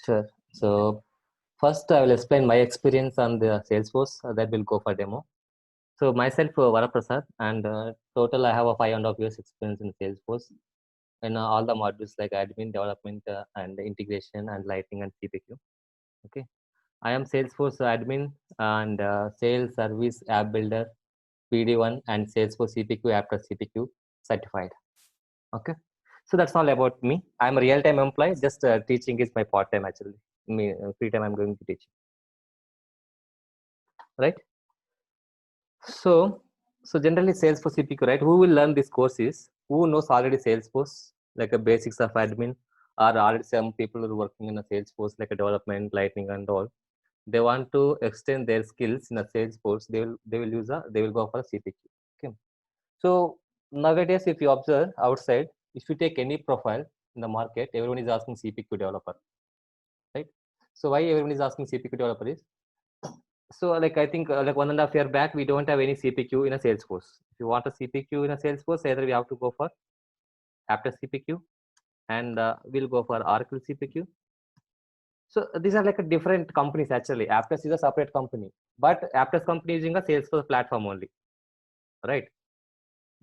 Sure. So first, I will explain my experience on the Salesforce. That will go for demo. So myself, Varaprasad, and total I have a 5.5 years experience in Salesforce in all the modules like admin, development, and integration, and lighting and CPQ. Okay. I am Salesforce admin and sales service app builder, PD1, and Salesforce CPQ after CPQ certified. Okay. So that's all about me. I'm a real-time employee. Just teaching is my part-time actually. Me free time I'm going to teach. Right. So generally Salesforce CPQ, right? Who will learn this course is who knows already Salesforce, like a basics of admin, or already some people who are working in a Salesforce, like a development, lightning, and all. They want to extend their skills in a Salesforce. They will go for a CPQ. Okay. So nowadays, if you observe outside, if you take any profile in the market, everyone is asking CPQ developer, right? So why everyone is asking CPQ developer is, so like I think like 1.5 years back, we don't have any CPQ in a Salesforce. If you want a CPQ in a Salesforce, either we have to go for Apttus CPQ, and we'll go for Oracle CPQ. So these are like a different companies actually. Apttus is a separate company, but Apttus company is using a Salesforce platform only, right?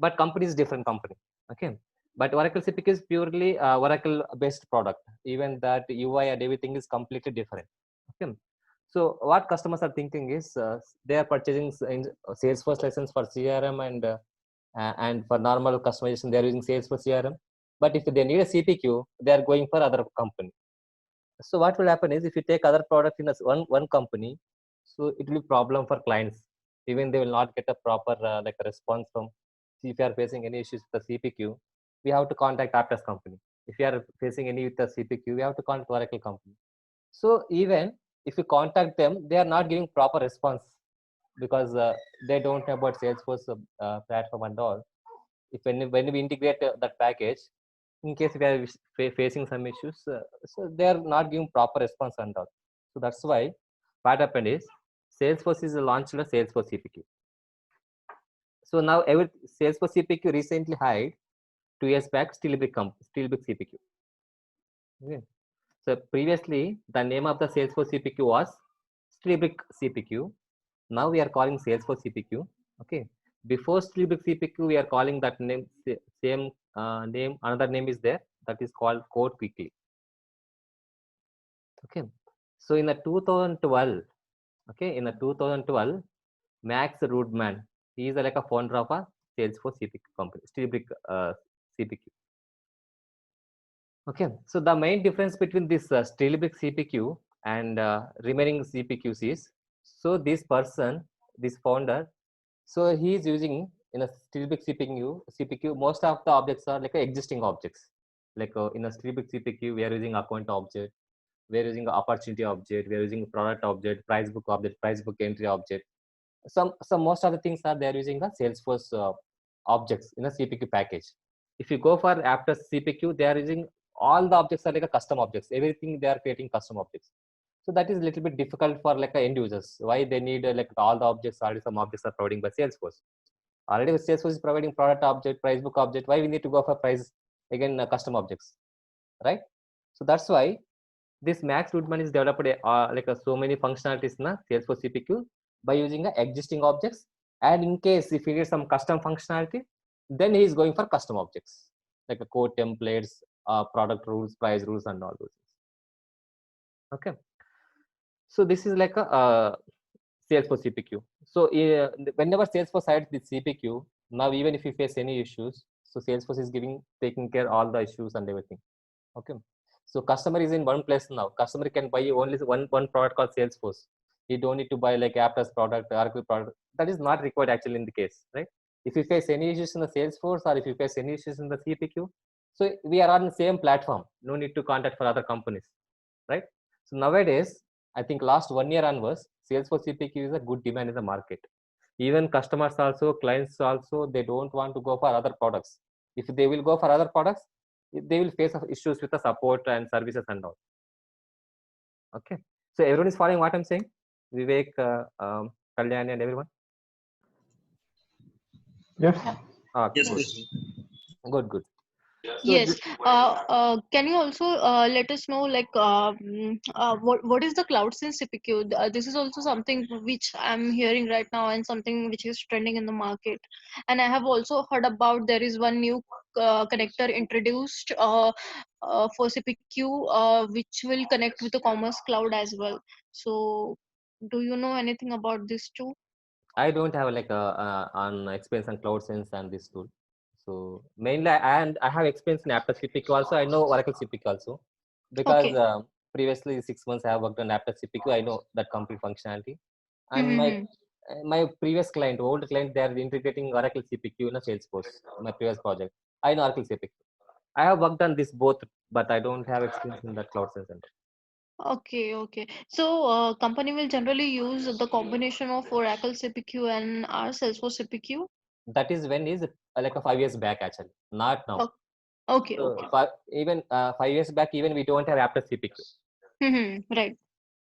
But company is different company. Okay. But Oracle CPQ is purely Oracle based product. Even that UI and everything is completely different. Okay. So what customers are thinking is they are purchasing Salesforce license for CRM and for normal customization they are using Salesforce CRM. But if they need a CPQ, they are going for other company. So what will happen is if you take other product in one company, so it will be problem for clients. Even they will not get a proper like a response from. See, if you are facing any issues with the CPQ, we have to contact Apttus company. If you are facing any with the CPQ, we have to contact Oracle company. So even if you contact them, they are not giving proper response because they don't know about Salesforce platform and all. If when we integrate that package, in case we are facing some issues, so they are not giving proper response and all. So that's why what happened is Salesforce is launched a Salesforce CPQ. So now every Salesforce CPQ recently hired 2 years back Steelbrick CPQ. Okay. So previously the name of the Salesforce CPQ was Steelbrick CPQ. Now we are calling Salesforce CPQ. Okay. Before Steelbrick CPQ, we are calling that name same name. Another name is there that is called Code Quickly. Okay. So in the 2012, okay, in the 2012, Max Rudman, he is like a founder of a Salesforce CPQ company, Steelbrick CPQ. Okay, so the main difference between this Steelbrick CPQ and remaining CPQs is, so this person, this founder, so he is using in a Steelbrick CPQ, most of the objects are like existing objects. Like in a Steelbrick CPQ, we are using account object, we are using opportunity object, we are using product object, price book object, price book entry object. Some most of the things are they are using a Salesforce objects in a CPQ package. If you go for after CPQ, they are using all the objects are like a custom objects. Everything they are creating custom objects. So that is a little bit difficult for like end users. Why they need like all the objects already some objects are providing by Salesforce. Already Salesforce is providing product object, price book object. Why we need to go for price again custom objects, right? So that's why this Max Rudman is developed so many functionalities in a Salesforce CPQ by using existing objects. And in case if he needs some custom functionality, then he is going for custom objects like a code templates, product rules, price rules, and all those things. Okay. So this is like a Salesforce CPQ. So whenever Salesforce adds this CPQ, now even if you face any issues, so Salesforce is taking care all the issues and everything. Okay. So customer is in one place now. Customer can buy only one product called Salesforce. You don't need to buy like Apttus product, Oracle product. That is not required actually in the case, right? If you face any issues in the Salesforce or if you face any issues in the CPQ, so we are on the same platform. No need to contact for other companies, right? So nowadays, I think last 1 year onwards, Salesforce CPQ is a good demand in the market. Even customers also, clients also, they don't want to go for other products. If they will go for other products, they will face issues with the support and services and all. Okay. So everyone is following what I'm saying? Vivek, Kalyani and everyone? Yes. Okay, Yes, good. yes. Good. So Yes. Can you also let us know, like, what is the CloudSense CPQ? This is also something which I'm hearing right now, and something which is trending in the market. And I have also heard about there is one new connector introduced for CPQ, which will connect with the Commerce Cloud as well. So, do you know anything about this too? I don't have like a on experience on CloudSense and this tool. So mainly, and I have experience in Aptus CPQ also. I know Oracle CPQ also because Okay. previously 6 months I have worked on Aptus CPQ. I know that complete functionality. And Mm-hmm. my previous client, old client, they are integrating Oracle CPQ in a Salesforce. My previous project, I know Oracle CPQ. I have worked on this both, but I don't have experience in that CloudSense Center. Okay, okay. So, company will generally use the combination of Oracle CPQ and our Salesforce CPQ. That is when is like a 5 years back actually, not now. Oh, okay, So okay. even 5 years back, even we don't have Aptus CPQ. Right.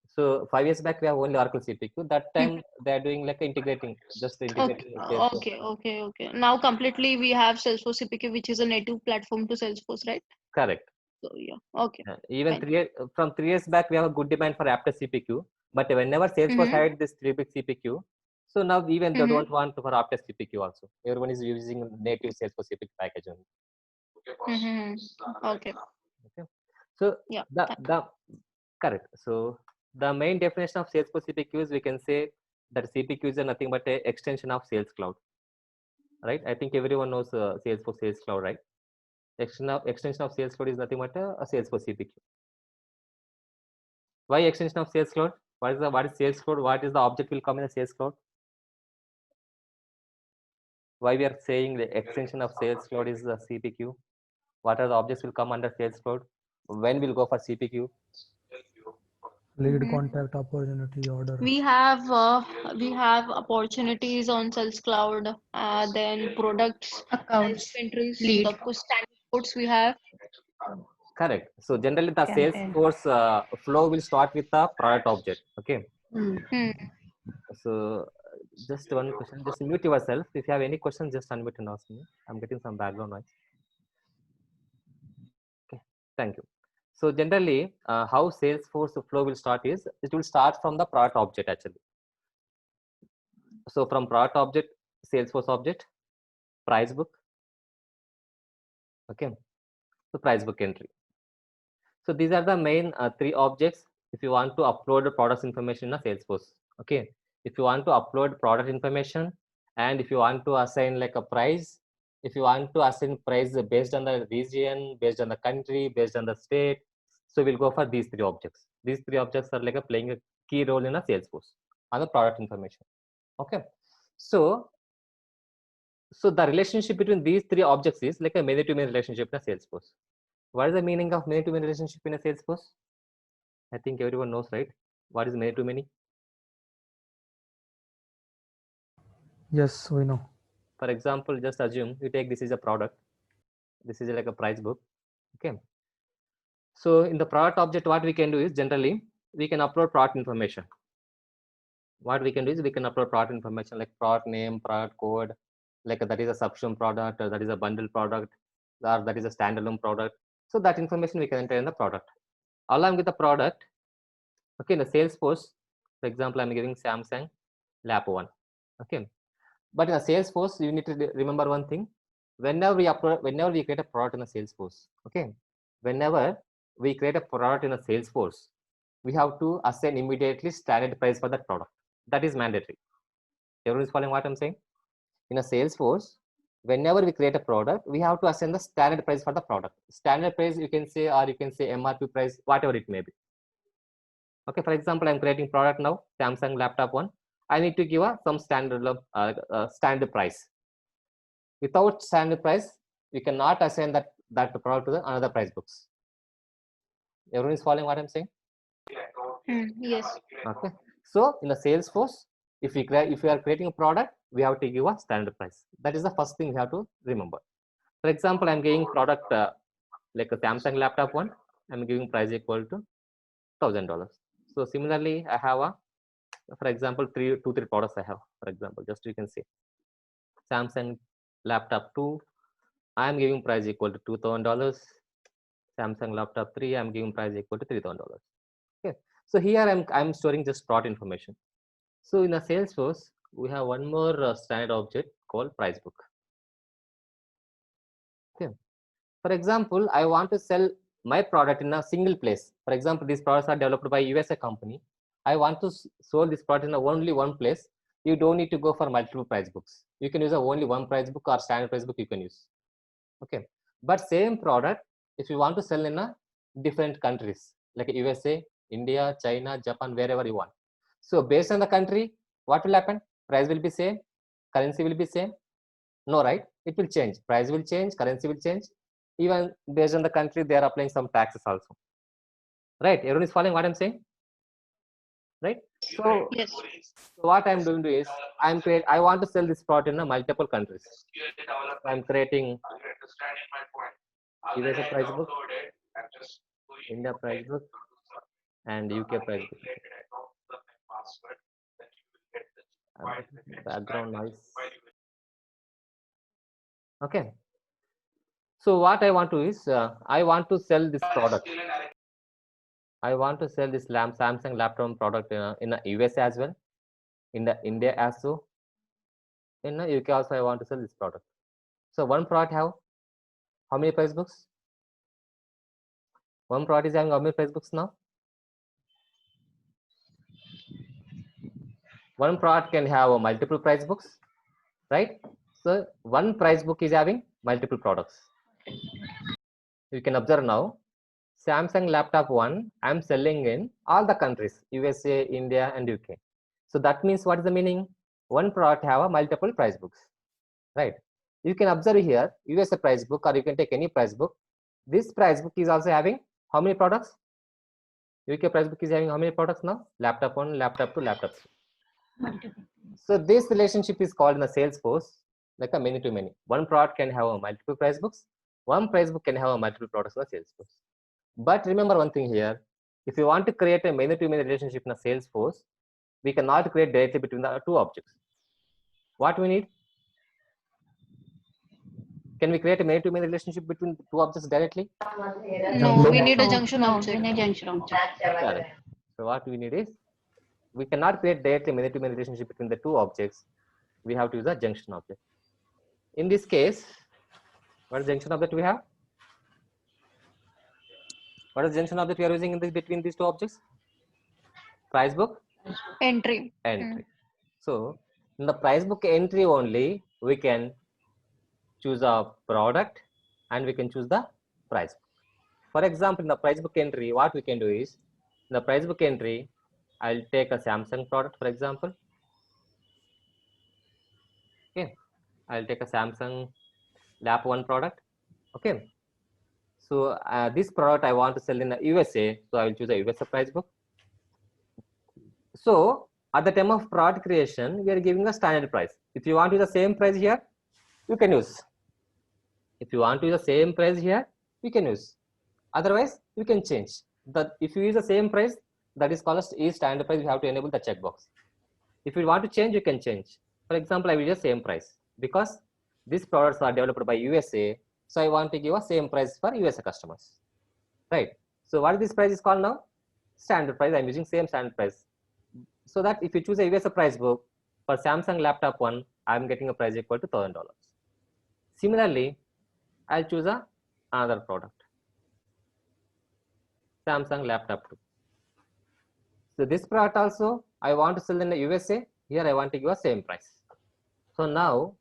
So 5 years back, we have only Oracle CPQ. That Hmm. time they are doing like integrating, just Okay, integrating Salesforce. okay. Now completely we have Salesforce CPQ, which is a native platform to Salesforce, right? Correct. So yeah, okay, Even fine. from 3 years back, we have a good demand for Aptus CPQ. But whenever Salesforce Mm-hmm. had this 3 big CPQ, so now even they Mm-hmm. don't want for Aptus CPQ also. Everyone is using native Salesforce CPQ package only. Mm-hmm. Okay, Okay. So yeah. the correct. So the main definition of Salesforce CPQ is we can say that CPQ is nothing but a extension of Sales Cloud, right? I think everyone knows Salesforce Sales Cloud, right? Extension of Sales Cloud is nothing but a Salesforce CPQ. Why extension of Sales Cloud? What is Sales Cloud? What is the object will come in the Sales Cloud? Why we are saying the extension of Sales Cloud is the CPQ? What are the objects will come under Sales Cloud? When we'll go for CPQ? Lead Mm-hmm. contact opportunity order. We have opportunities on Sales Cloud, then products, Accounts, inventories, lead, the standard codes we have. Correct. So generally the campaign. Salesforce flow will start with the product object. Okay. Hmm. Hmm. So just one question. Just mute yourself. If you have any questions, just unmute and ask me. I'm getting some background noise. Okay. Thank you. So generally, how Salesforce flow will start is it will start from the product object actually. So from product object, Salesforce object, price book. Okay. So price book entry. So these are the main three objects if you want to upload the products information in a Salesforce. Okay. If you want to upload product information and if you want to assign like a price, if you want to assign price based on the region, based on the country, based on the state, so we'll go for these three objects. These three objects are like a playing a key role in a Salesforce on the product information. Okay. So so the relationship between these three objects is like a many-to-many relationship in a Salesforce. What is the meaning of many-to-many relationship in a Salesforce? I think everyone knows, right? What is many-to-many? Yes, we know. For example, just assume you take this is a product. This is like a price book. Okay. So in the product object, what we can do is generally we can upload product information. What we can do is we can upload product information like product name, product code, like that is a subsume product, or that is a bundle product, or that is a standalone product. So that information we can enter in the product. Along with the product, okay, in the Salesforce, for example, I'm giving Samsung Lap 1. Okay. But in a Salesforce, you need to remember one thing. Whenever we create a product in a Salesforce, okay, whenever we create a product in a Salesforce, we have to assign immediately standard price for that product. That is mandatory. Everyone is following what I'm saying? In a Salesforce, whenever we create a product, we have to assign the standard price for the product. Standard price you can say, or you can say MRP price, whatever it may be. Okay, for example, I'm creating product now, Samsung laptop 1. I need to give some standard price. Without standard price, we cannot assign that product to the another price books. Everyone is following what I'm saying? Yes. Okay. So in the Salesforce, if we are creating a product, we have to give a standard price. That is the first thing we have to remember. For example, I'm giving product like a Samsung laptop 1. I'm giving price equal to $1,000. So similarly, I have for example, two, three products I have. For example, just you can see Samsung laptop 2. I am giving price equal to $2,000. Samsung laptop 3, I'm giving price equal to $3,000. Okay. So here I'm storing just product information. So in a Salesforce, we have one more standard object called price book. Okay. For example, I want to sell my product in a single place. For example, these products are developed by USA company. I want to sell this product in only one place. You don't need to go for multiple price books. You can use only one price book or standard price book you can use. Okay. But same product, if you want to sell in a different countries like USA, India, China, Japan, wherever you want. So based on the country, what will happen? Price will be same, currency will be same. No, right? It will change. Price will change, currency will change. Even based on the country, they are applying some taxes also. Right? Everyone is following what I'm saying? Right? So, Yes. so what I'm doing is I want to sell this product in multiple countries. So I'm creating USA price book, India price book, and UK price book. Background noise. Okay. So what I want to is I want to sell this product. I want to sell this Samsung laptop product in the USA as well, in the India as well. In the UK also I want to sell this product. So one product have how many price books? One product is having how many price books now? One product can have multiple price books, right? So one price book is having multiple products. You can observe now, Samsung laptop 1, I'm selling in all the countries, USA, India, and UK. So that means what is the meaning? One product have a multiple price books, right? You can observe here, USA price book, or you can take any price book. This price book is also having how many products? UK price book is having how many products now? Laptop 1, laptop 2, laptop 3. Multiple. So this relationship is called in the Salesforce like a many to many. One product can have a multiple price books. One price book can have a multiple products in the Salesforce. But remember one thing here, if you want to create a many to many relationship in a Salesforce, we cannot create directly between the two objects. What we need? Can we create a many to many relationship between two objects directly? No, we need a junction No, object. in a junction object. Correct. So what we need is, we cannot create directly many to many relationship between the two objects. We have to use a junction object. In this case, what is the junction object we have? What is the junction object we are using in this between these two objects? Price book Entry. entry. So in the price book entry only, we can choose a product and we can choose the price book. For example, in the price book entry, what we can do is, in the price book entry, I'll take a Samsung product, for example. Okay, I'll take a Samsung Lap 1 product. Okay, so this product I want to sell in the USA, so I will choose a USA price book. So at the time of product creation, we are giving a standard price. If you want to use the same price here, you can use. If you want to use the same price here, you can use. Otherwise, you can change. If you use the same price, that is called as standard price. You have to enable the checkbox. If you want to change, you can change. For example, I will use the same price because these products are developed by USA. So I want to give a same price for USA customers, right? So what this price is called now? Standard price. I'm using same standard price. So that if you choose a USA price book for Samsung laptop 1, I'm getting a price equal to $1,000. Similarly, I'll choose another product, Samsung laptop 2. So this product also I want to sell in the USA. Here I want to give a same price. So now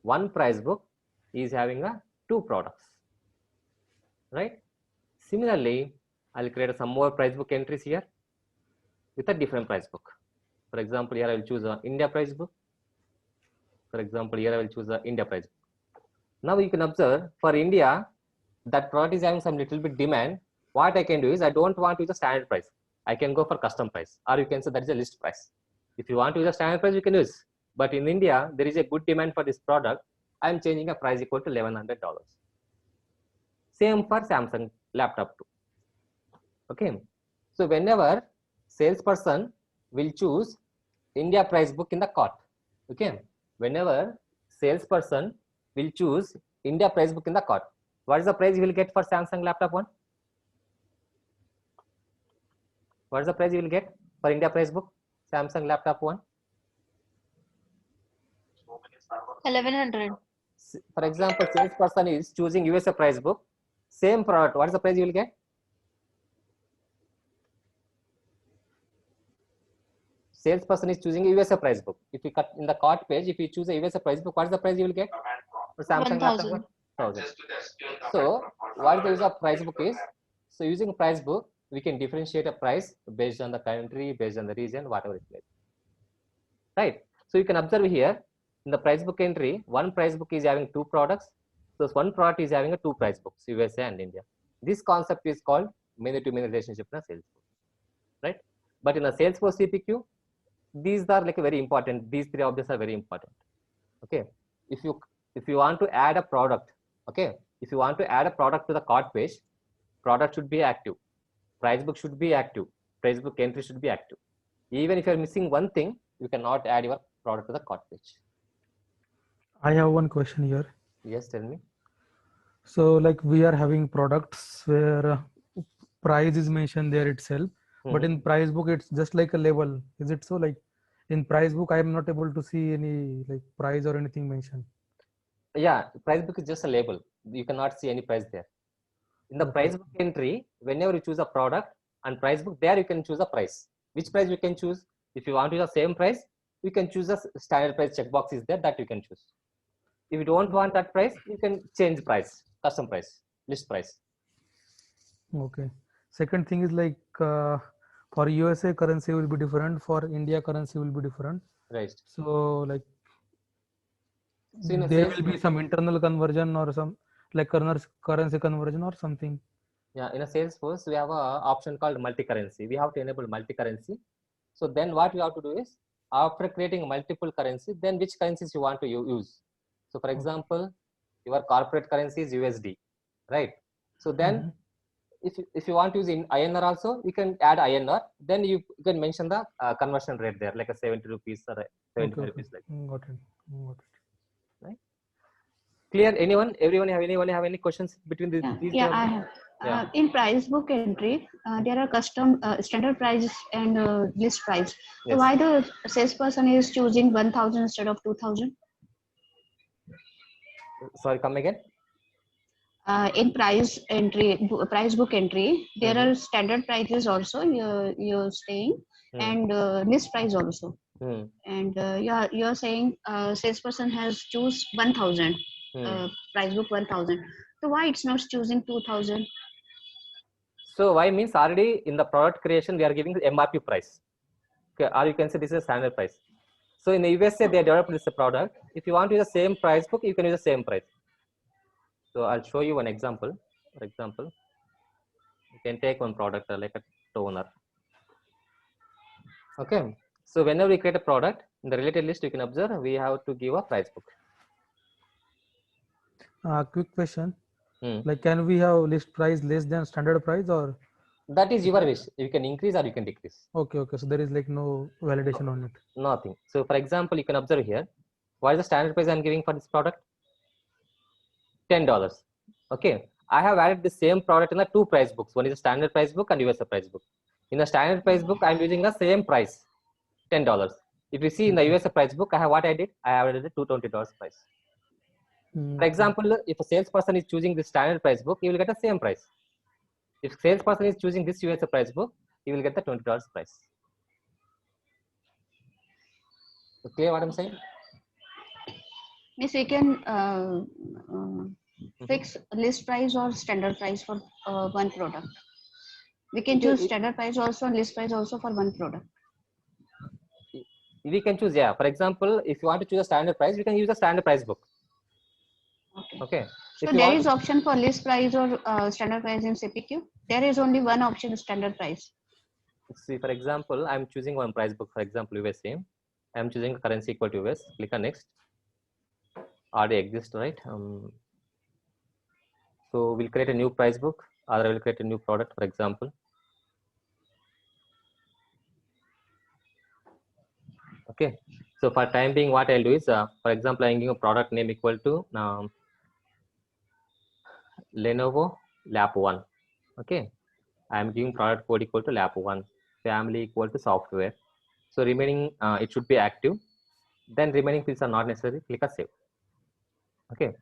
one price book is having two products, right? Similarly, I'll create some more price book entries here with a different price book. For example, here I will choose India price book. For example, here I will choose India price book. Now you can observe for India, that product is having some little bit demand. What I can do is, I don't want to use a standard price. I can go for custom price, or you can say that is a list price. If you want to use a standard price, you can use. But in India, there is a good demand for this product. I am changing a price equal to $1,100. Same for Samsung laptop 2. Okay. So whenever salesperson will choose India price book in the cart. Okay. Whenever salesperson will choose India price book in the cart. What is the price you will get for Samsung laptop one? What is the price you will get for India price book? Samsung laptop one? 1100. For example, salesperson is choosing USA price book, same product. What is the price you will get? Salesperson is choosing a USA price book. If you cut in the cart page, if you choose a USA price book, what is the price you will get? For Samsung laptop 1000. 1000. So what the use of price book is? So using price book, we can differentiate a price based on the country, based on the region, whatever it is. Right. So you can observe here in the price book entry, one price book is having two products. So one product is having a two price books, USA and India. This concept is called many-to-many relationship in a Salesforce. Right. But in a Salesforce CPQ, these are like very important. These three objects are very important. Okay. If you want to add a product, okay, if you want to add a product to the cart page, product should be active, price book should be active, price book entry should be active. Even if you're missing one thing, you cannot add your product to the cart page. I have one question here. Yes, tell me. So like we are having products where price is mentioned there itself, but in price book it's just like a label. Is it so? Like in price book I am not able to see any like price or anything mentioned. Yeah, price book is just a label. You cannot see any price there. In the price book entry, whenever you choose a product and price book, there you can choose a price. Which price you can choose? If you want to use the same price, you can choose a standard price checkbox is there that you can choose. If you don't want that price, you can change price, custom price, list price. Okay. Second thing is like for USA currency will be different, for India currency will be different. Right. So like So in a there sales, will be some internal conversion or some like currency conversion or something. yeah, in a Salesforce, we have a option called multi-currency. We have to enable multi-currency. So then what you have to do is, after creating multiple currency, then which currencies you want to use. So for example, your corporate currency is USD, right? So then if you want to use in INR also, you can add INR. Then you can mention the conversion rate there, like a 70 rupees or 75 rupees. Like. Got it. Got it. Right? Clear? Anyone? Everyone have any questions between these? Yeah, I have. Yeah. In price book entry, there are custom standard price and list price. So Yes. why the salesperson is choosing 1000 instead of 2000? Sorry, come again. In price book entry, there are standard prices also you're saying, and list price also. And you're saying salesperson has choose 1000 price book 1000. So why it's not choosing 2000? So why means already in the product creation we are giving the MRP price. Okay, or you can say this is a standard price. So in the USA they developed this product. If you want to use the same price book, you can use the same price. So I'll show you one example. For example, you can take one product like a toner. Okay. So whenever we create a product in the related list, you can observe we have to give a price book. Quick question. Like, can we have list price less than standard price, or that is your wish? You can increase or you can decrease. Okay. So there is like no validation on it. Nothing. So for example, you can observe here. What is the standard price I'm giving for this product? $10. Okay. I have added the same product in the two price books. One is a standard price book and USA price book. In the standard price book, I'm using the same price, $10. If you see in the USA price book, I have what I did. I added the $220 price. For example, if a salesperson is choosing the standard price book, he will get the same price. If salesperson is choosing this USA price book, he will get the $20 price. Okay, what I'm saying? Means we can fix list price or standard price for one product. We can choose standard price also and list price also for one product. We can choose, yeah. For example, if you want to choose a standard price, we can use a standard price book. Okay. So there is option for list price or standard price in CPQ. There is only one option, standard price. See, for example, I'm choosing one price book. For example, USA. I'm choosing a currency equal to US. Click on next. Already exists, right? So we'll create a new price book, or I will create a new product, for example. Okay. So for time being, what I'll do is, for example, I'm giving a product name equal to Lenovo lap 1. Okay, I am giving product code equal to lap 1, family equal to software. So remaining it should be active. Then remaining fields are not necessary. Click a save. Okay,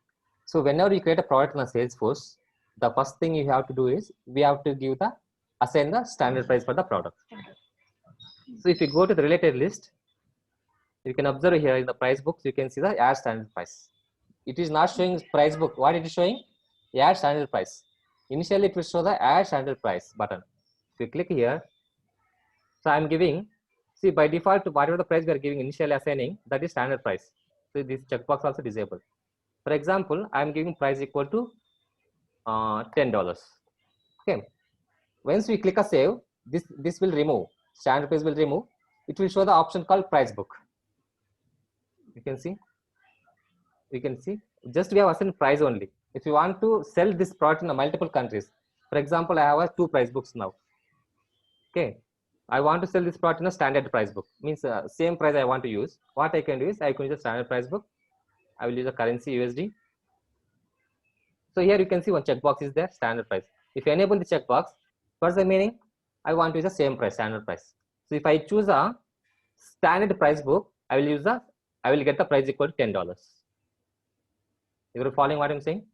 so whenever you create a product in a Salesforce, the first thing you have to do is we have to assign the standard price for the product. So if you go to the related list, you can observe here in the price books, you can see the add standard price. It is not showing price book. What it is showing? Add standard price. Initially, it will show the add standard price button. If you click here, so I'm giving, see by default, whatever the price we are giving initially assigning, that is standard price. So this checkbox also disabled. For example, I'm giving price equal to $10. Okay. Once we click a save, this will remove, standard price will remove. It will show the option called price book. You can see. Just we have assigned price only. If you want to sell this product in multiple countries, for example, I have 2 price books now. Okay, I want to sell this product in a standard price book. Means same price I want to use. What I can do is I can use a standard price book. I will use a currency USD. So here you can see one checkbox is there, standard price. If you enable the checkbox, what's the meaning? I want to use the same price, standard price. So if I choose a standard price book, I will get the price equal to $10. You are following what I'm saying?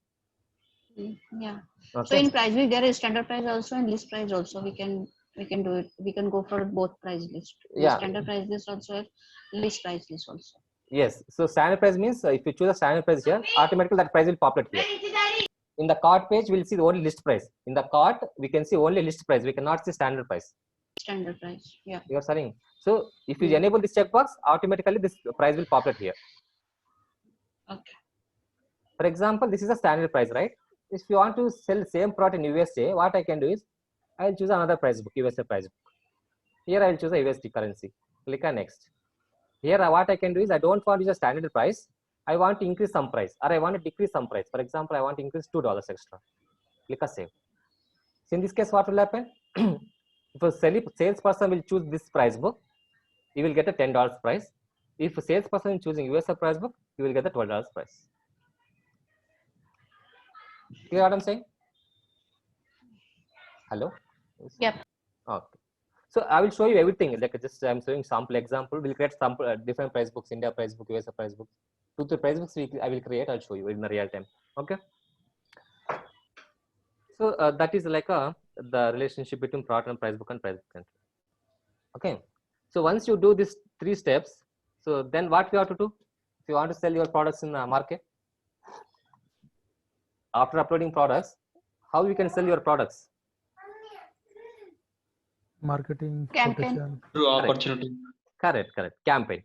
Yeah. Okay. So in price book there is standard price also and list price also. We can do it. We can go for both price list. Yeah. Standard price list also, list price list also. Yes. So standard price means if you choose a standard price here, automatically that price will populate here. In the cart page, we'll see the only list price. In the cart, we can see only list price. We cannot see standard price. Standard price. Yeah. You are saying. So if you enable this checkbox, automatically this price will populate here. Okay. For example, this is a standard price, right? If you want to sell same product in USA, what I can do is I will choose another price book, USA price book. Here I will choose a USD currency. Click on next. Here what I can do is I don't want to use a standard price. I want to increase some price or I want to decrease some price. For example, I want to increase $2 extra. Click a save. So in this case, what will happen? If a salesperson will choose this price book, he will get a $10 price. If a salesperson is choosing USA price book, he will get the $12 price. Clear what I'm saying? Hello? Yep. Okay. So I will show you everything. Like just I'm showing sample example. We'll create sample different price books, India price book, USA price book. 2-3 price books I will create. I'll show you in the real time. Okay. So that is like the relationship between product and price book and price book entry. Okay. So once you do these 3 steps, so then what you have to do? If you want to sell your products in the market, after uploading products, how you can sell your products? Marketing, Campaign. quotation. Through opportunity. Correct. Campaign.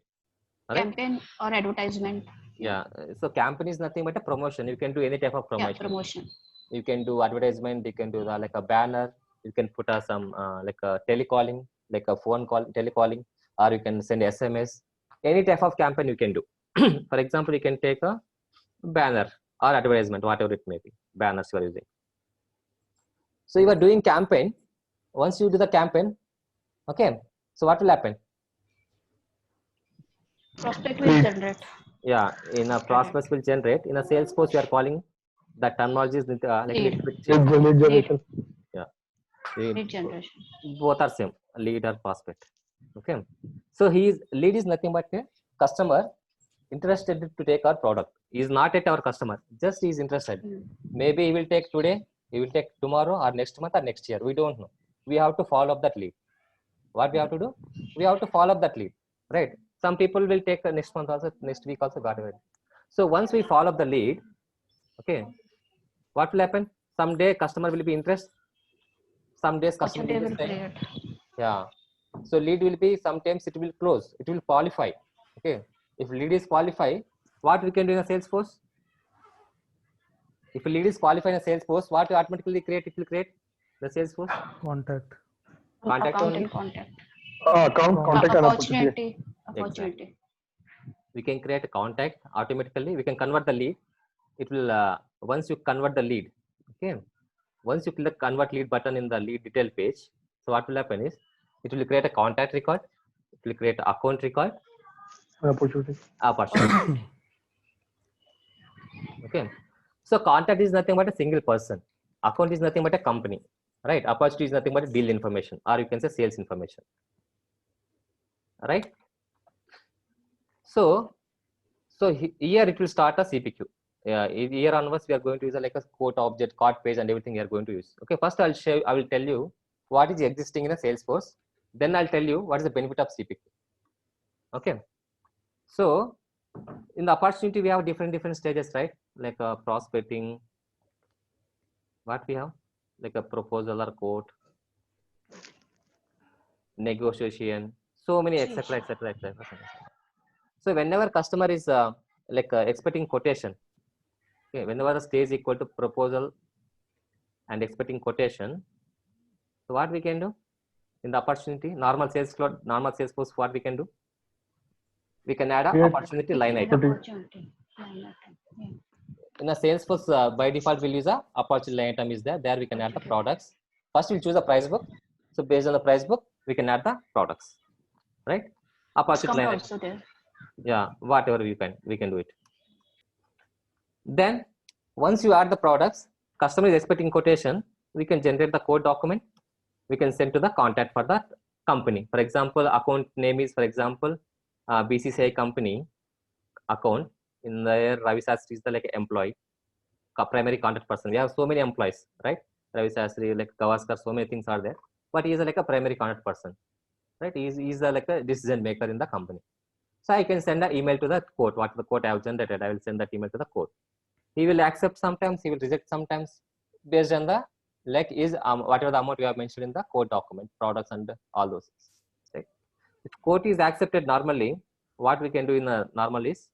Right? Campaign or advertisement. Yeah. So campaign is nothing but a promotion. You can do any type of promotion. Yeah, promotion. You can do advertisement. You can do like a banner. You can put some like a telecalling, like a phone call, telecalling, or you can send SMS. Any type of campaign you can do. For example, you can take a banner or advertisement, whatever it may be, banners you are using. So you are doing campaign. Once you do the campaign, okay. So what will happen? Prospect will generate. Yeah, in a prospects will generate. In a Salesforce, we are calling the terminologies like Lead. Lead generation. Yeah. Lead generation. Both are same, lead or prospect. Okay. So lead is nothing but a customer interested to take our product. He is not yet our customer, just he is interested. Maybe he will take today, he will take tomorrow or next month or next year. We don't know. We have to follow up that lead. What we have to do? We have to follow up that lead, right? Some people will take next month also, next week also, got it. So once we follow up the lead, okay, what will happen? Someday customer will be interested. Some days customer will be saying, yeah. So lead will be, sometimes it will close, it will qualify. Okay. If lead is qualified, what we can do in a Salesforce? If a lead is qualified in a Salesforce, what you automatically create? It will create the Salesforce Contact. contact Account only. and contact. Contact and Opportunity. Exactly. We can create a contact automatically. We can convert the lead. It will once you convert the lead, okay. Once you click convert lead button in the lead detail page, so what will happen is it will create a contact record. It will create an account record. Opportunity. Okay. So contact is nothing but a single person. Account is nothing but a company, right? Opportunity is nothing but a deal information, or you can say sales information, right? So here it will start a CPQ. Here onwards we are going to use like a quote object, cart page, and everything we are going to use. Okay, first I will tell you what is existing in a Salesforce. Then I'll tell you what is the benefit of CPQ. Okay, so in the opportunity we have different stages, right? Like prospecting. What we have, like a proposal or quote, negotiation, so many etc. So whenever customer is expecting quotation, okay, whenever the stage is equal to proposal and expecting quotation, so what we can do in the opportunity, normal sales force, what we can do, we can add a opportunity line item. In a Salesforce, by default we'll use a opportunity line item is there. There we can add the products. First we'll choose a price book. So based on the price book, we can add the products, right? Opportunity line also item. there. Yeah, whatever we can do it. Then once you add the products, customer is expecting quotation, we can generate the quote document. We can send to the contact for the company. For example, account name is, for example, BCCI company account. In there, Ravi Sastry is the like employee, primary contact person. We have so many employees, right? Ravi Sastry, like Gavaskar, so many things are there. But he is like a primary contact person, right? He is like a decision maker in the company. So I can send an email to the quote. What the quote I have generated, I will send that email to the quote. He will accept sometimes, he will reject sometimes, based on the whatever the amount you have mentioned in the quote document, products and all those things. Right? If quote is accepted normally, what we can do in a normal is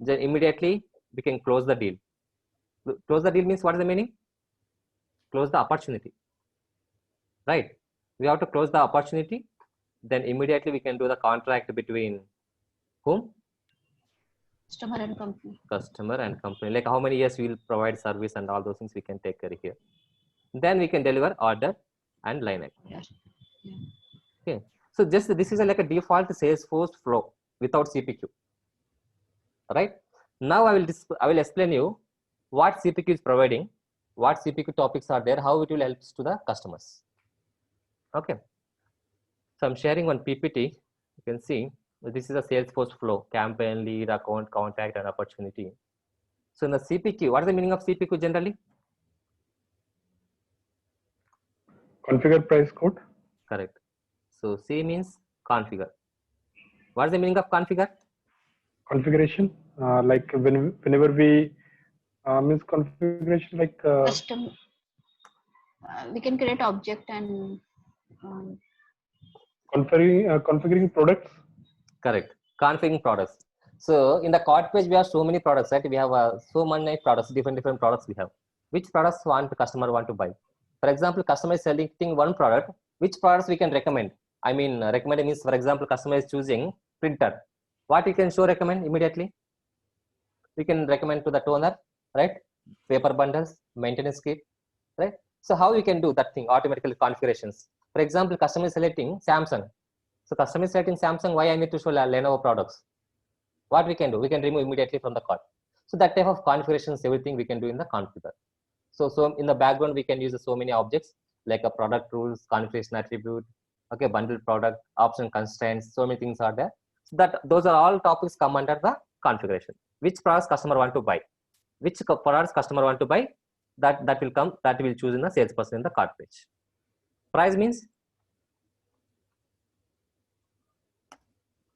then immediately we can close the deal. Close the deal means what is the meaning? Close the opportunity, right? We have to close the opportunity. Then immediately we can do the contract between whom? Customer and company. Customer and company. Like how many years we will provide service and all those things we can take care here. Then we can deliver order and line item. Yes. Yeah. Okay. So just this is like a default Salesforce flow without CPQ. Right. Now I will explain you what CPQ is providing, what CPQ topics are there, how it will help to the customers. Okay. So I'm sharing one PPT. You can see this is a Salesforce flow: campaign, lead, account, contact, and opportunity. So in the CPQ, what is the meaning of CPQ generally? Configure price quote. Correct. So C means configure. What is the meaning of configure? Configuration, like whenever we means configuration, like Custom. We can create object and configuring products. Correct. Configuring products. So in the cart page, we have so many products, right? We have so many products, different products we have. Which products the customer want to buy? For example, customer is selecting one product. Which products we can recommend? I mean, recommend means, for example, customer is choosing printer. What we can recommend immediately? We can recommend to the toner, right? Paper bundles, maintenance kit, right? So how you can do that thing? Automatically configurations. For example, customer is selecting Samsung. So customer is selecting Samsung. Why I need to show Lenovo products? What we can do? We can remove immediately from the cart. So that type of configurations, everything we can do in the configure. So in the background, we can use so many objects like a product rules, configuration attribute, okay, bundle product, option constraints, so many things are there. So those are all topics come under the configuration. Which products customer want to buy? Which products customer want to buy? That will choose in the salesperson in the cart page. Price means,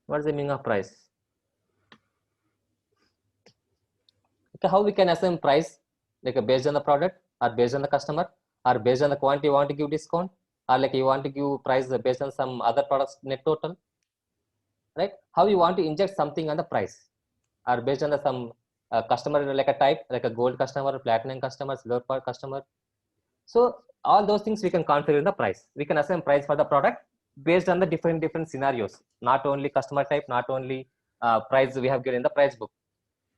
what is the meaning of price? Okay, how we can assign price, like based on the product or based on the customer or based on the quantity you want to give discount, or like you want to give price based on some other products net total, right? How you want to inject something on the price, or based on the some customer like a type, like a gold customer, platinum customer, silver customer. So all those things we can configure in the price. We can assign price for the product based on the different scenarios, not only customer type, not only price we have given in the price book,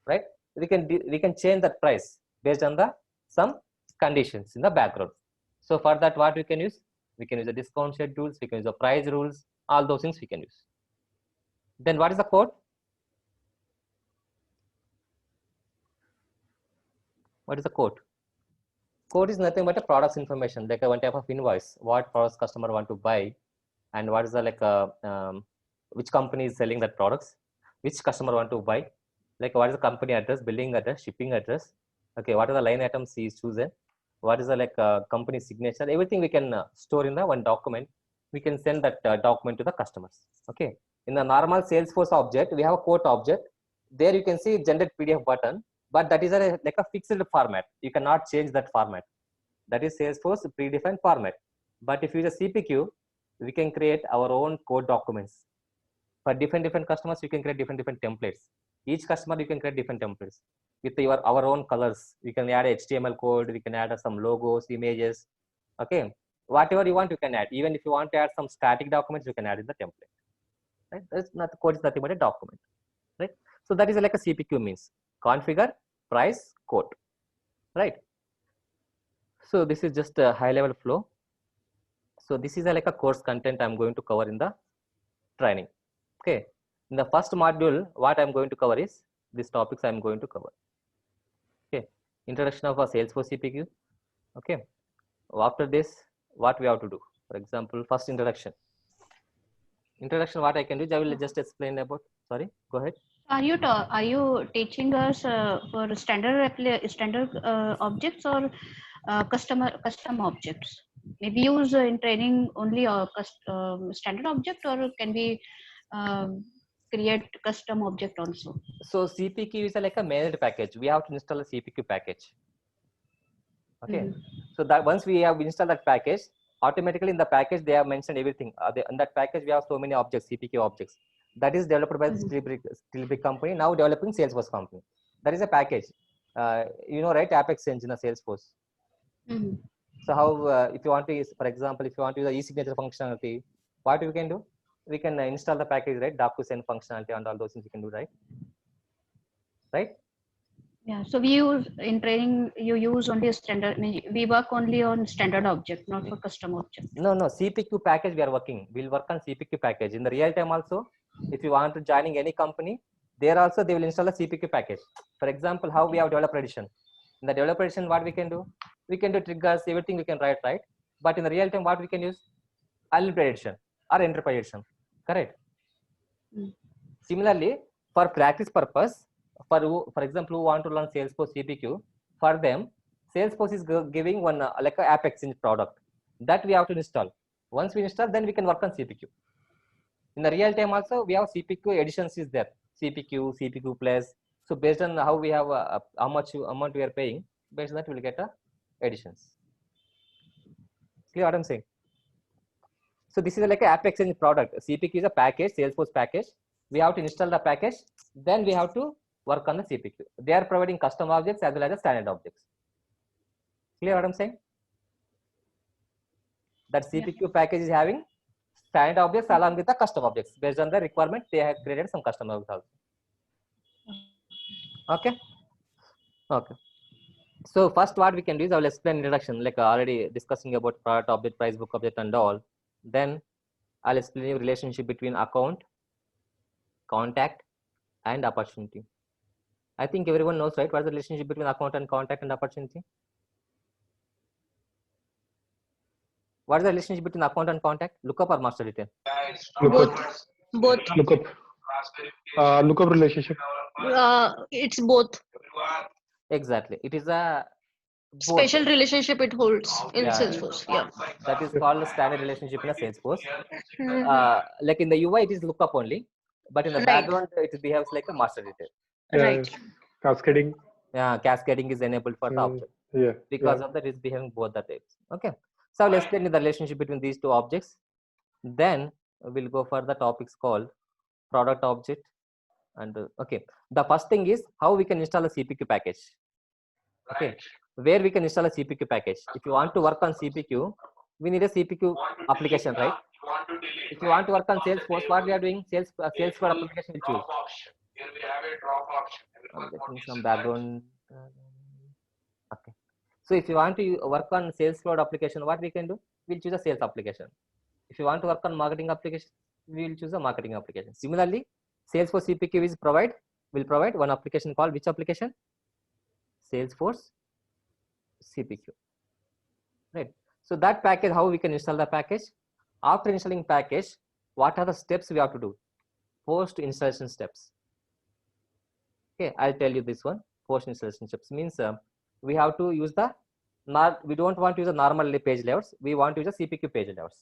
right? We can change that price based on the some conditions in the background. So for that, what we can use? We can use the discount schedules, we can use the price rules, all those things we can use. Then what is the code? What is the quote? Quote is nothing but a product's information, like a one type of invoice, what products customer want to buy, and what is the like which company is selling that products, which customer want to buy, like what is the company address, billing address, shipping address, okay, what are the line items he is chosen, what is the like company signature, everything we can store in the one document. We can send that document to the customers. Okay, in the normal Salesforce object, we have a quote object. There you can see generate PDF button, but that is like a fixed format. You cannot change that format. That is Salesforce predefined format. But if you use a CPQ, we can create our own code documents. For different customers, you can create different templates. Each customer, you can create different templates with our own colors. We can add HTML code. We can add some logos, images. Okay, whatever you want, you can add. Even if you want to add some static documents, you can add in the template. Right? That's not the code is nothing but a document. Right? So that is like a CPQ means configure, price, quote. Right? So this is just a high level flow. So this is like a course content I'm going to cover in the training. Okay. In the first module, what I'm going to cover is these topics I'm going to cover. Okay. Introduction of a Salesforce CPQ. Okay. After this, what we have to do? For example, first introduction. Introduction, what I can do, I will just explain about. Sorry, go ahead. Are you teaching us for standard objects or custom objects? Maybe use in training only a standard object, or can we create custom object also? So CPQ is like a managed package. We have to install a CPQ package. Okay. So that once we have installed that package, automatically in the package they have mentioned everything. In that package we have so many objects, CPQ objects. That is developed by the Steelbrick company, now developing Salesforce company. That is a package. You know, right? App Exchange in a Salesforce. So how, if you want to use, for example, if you want to use the e-signature functionality, what we can do? We can install the package, right? DocuSign functionality and all those things we can do, right? Right? Yeah. So we use in training. You use only a standard. We work only on standard object, not for custom object. No, CPQ package we are working. We'll work on CPQ package in the real time also. If you want to joining any company, there also they will install a CPQ package. For example, how we have developer edition. In the developer edition, what we can do? We can do triggers, everything we can write, right? But in the real time, what we can use? Unlimited edition or enterprise edition, correct? Similarly, for practice purpose, for example, who want to learn Salesforce CPQ, for them, Salesforce is giving one like a App Exchange product that we have to install. Once we install, then we can work on CPQ. In the real time also, we have CPQ editions is there. CPQ plus. So based on how we have how much amount we are paying, based on that we'll get editions. Clear what I'm saying? So this is like an App Exchange product. CPQ is a package, Salesforce package. We have to install the package. Then we have to work on the CPQ. They are providing custom objects as well as the standard objects. Clear what I'm saying? That CPQ package is having standard objects along with the custom objects. Based on the requirement, they have created some custom objects also. Okay. Okay. So first what we can do is I will explain introduction, like already discussing about product object, price book object and all. Then I'll explain you relationship between account, contact and opportunity. I think everyone knows, right? What is the relationship between account and contact and opportunity? What is the relationship between account and contact? Lookup or master detail? Both. Lookup relationship. It's both. Exactly. It is a both. Special relationship it holds in Salesforce. Yeah. That is called a standard relationship in a Salesforce. Like in the UI, it is lookup only, but in the background, it behaves like a master detail. Right. Cascading. Yeah, cascading is enabled for the object. Yeah. Because of that, it's behaving both the types. Okay. So let's explain the relationship between these two objects. Then we'll go for the topics called product object. And okay, the first thing is how we can install a CPQ package. Okay, where we can install a CPQ package. If you want to work on CPQ, we need a CPQ application, right? If you want to work on Salesforce, what we are doing? Salesforce application we choose. I'm getting some background. Okay. So if you want to work on Sales Cloud application, what we can do? We'll choose a sales application. If you want to work on marketing application, we will choose a marketing application. Similarly, Salesforce CPQ will provide one application called which application? Salesforce CPQ, right? So that package, how we can install the package? After installing package, what are the steps we have to do? Post installation steps. Okay, I'll tell you this one. Post installation steps means we have to use the we don't want to use a normal page layouts. We want to use a CPQ page layouts.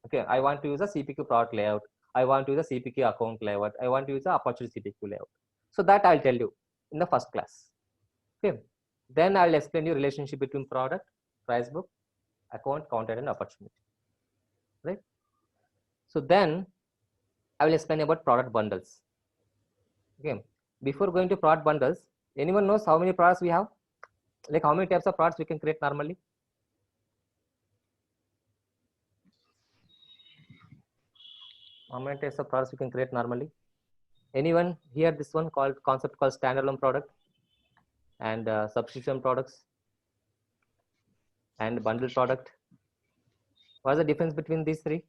Okay, I want to use a CPQ product layout. I want to use a CPQ account layout. I want to use a opportunity CPQ layout. So that I'll tell you in the first class. Okay, then I'll explain you relationship between product, price book, account, content, and opportunity. Right. So then I will explain about product bundles. Okay. Before going to product bundles, anyone knows how many products we have? Like how many types of products we can create normally? How many types of products we can create normally? Anyone here? This one called concept called standalone product and subscription products and bundle product. What's the difference between these three?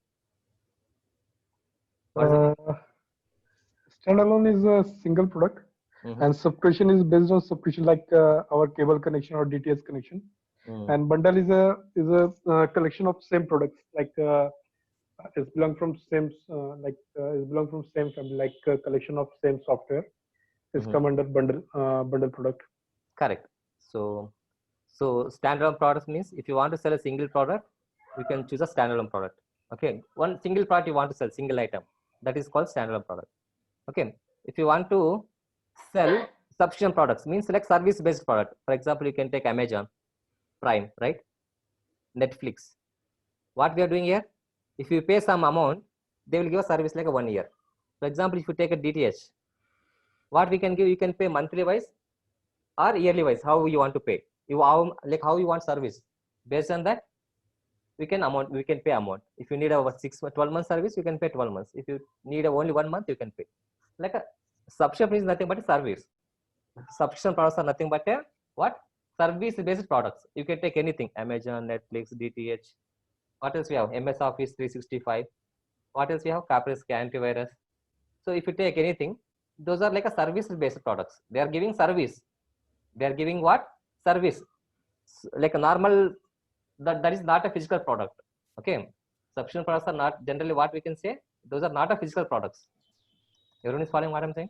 Standalone is a single product, and subscription is based on subscription, like our cable connection or DTH connection. And bundle is a collection of same products, like it belong from same it belong from same family, like a collection of same software. It's come under bundle product. Correct. So standalone products means if you want to sell a single product, you can choose a standalone product. Okay, one single product you want to sell, single item, that is called standalone product. Okay, if you want to sell subscription products, means like service based product. For example, you can take Amazon Prime, right? Netflix. What we are doing here, if you pay some amount, they will give a service like a 1 year. For example, if you take a DTH, what we can give, you can pay monthly wise or yearly wise, how you want to pay. How you want service. Based on that, we can pay amount. If you need a 12 month service, you can pay 12 months. If you need only 1 month, you can pay. Like a subscription is nothing but a service. Subscription products are nothing but a what? Service based products. You can take anything, Amazon, Netflix, DTH. What else we have? MS Office 365. What else we have? Kaspersky Antivirus. So if you take anything, those are like a service based products. They are giving service. They are giving what? Service. Like a normal, that is not a physical product. Okay. Subscription products are not generally what we can say. Those are not a physical products. Everyone is following what I'm saying?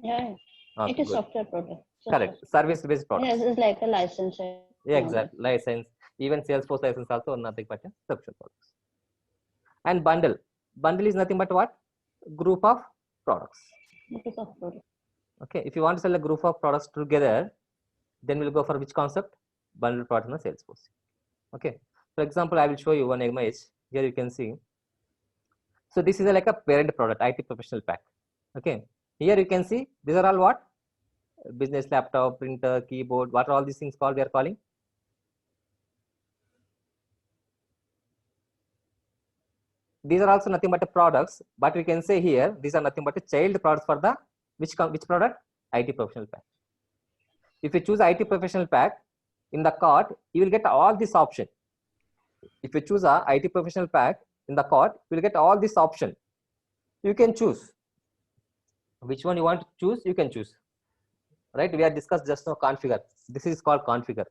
Yeah. Okay, It is good. software product. Correct. Service based products. Yes, it's like a license. Yeah, exactly. License. Even Salesforce license also nothing but a subscription products. And bundle. Bundle is nothing but what? Group of products. It is software product. Okay. If you want to sell a group of products together, then we'll go for which concept? Bundle product in the Salesforce. Okay. For example, I will show you one image. Here you can see. So this is like a parent product, IT professional pack. Okay. Here you can see these are all what? Business laptop, printer, keyboard. What are all these things called? We are calling. These are also nothing but the products, but we can say here these are nothing but a child products for the which product? IT professional pack. If you choose IT professional pack in the cart, you will get all this option. If you choose a IT professional pack in the cart, you will get all this option. You can choose which one you want to choose. You can choose, right? We have discussed just now configure. This is called configure,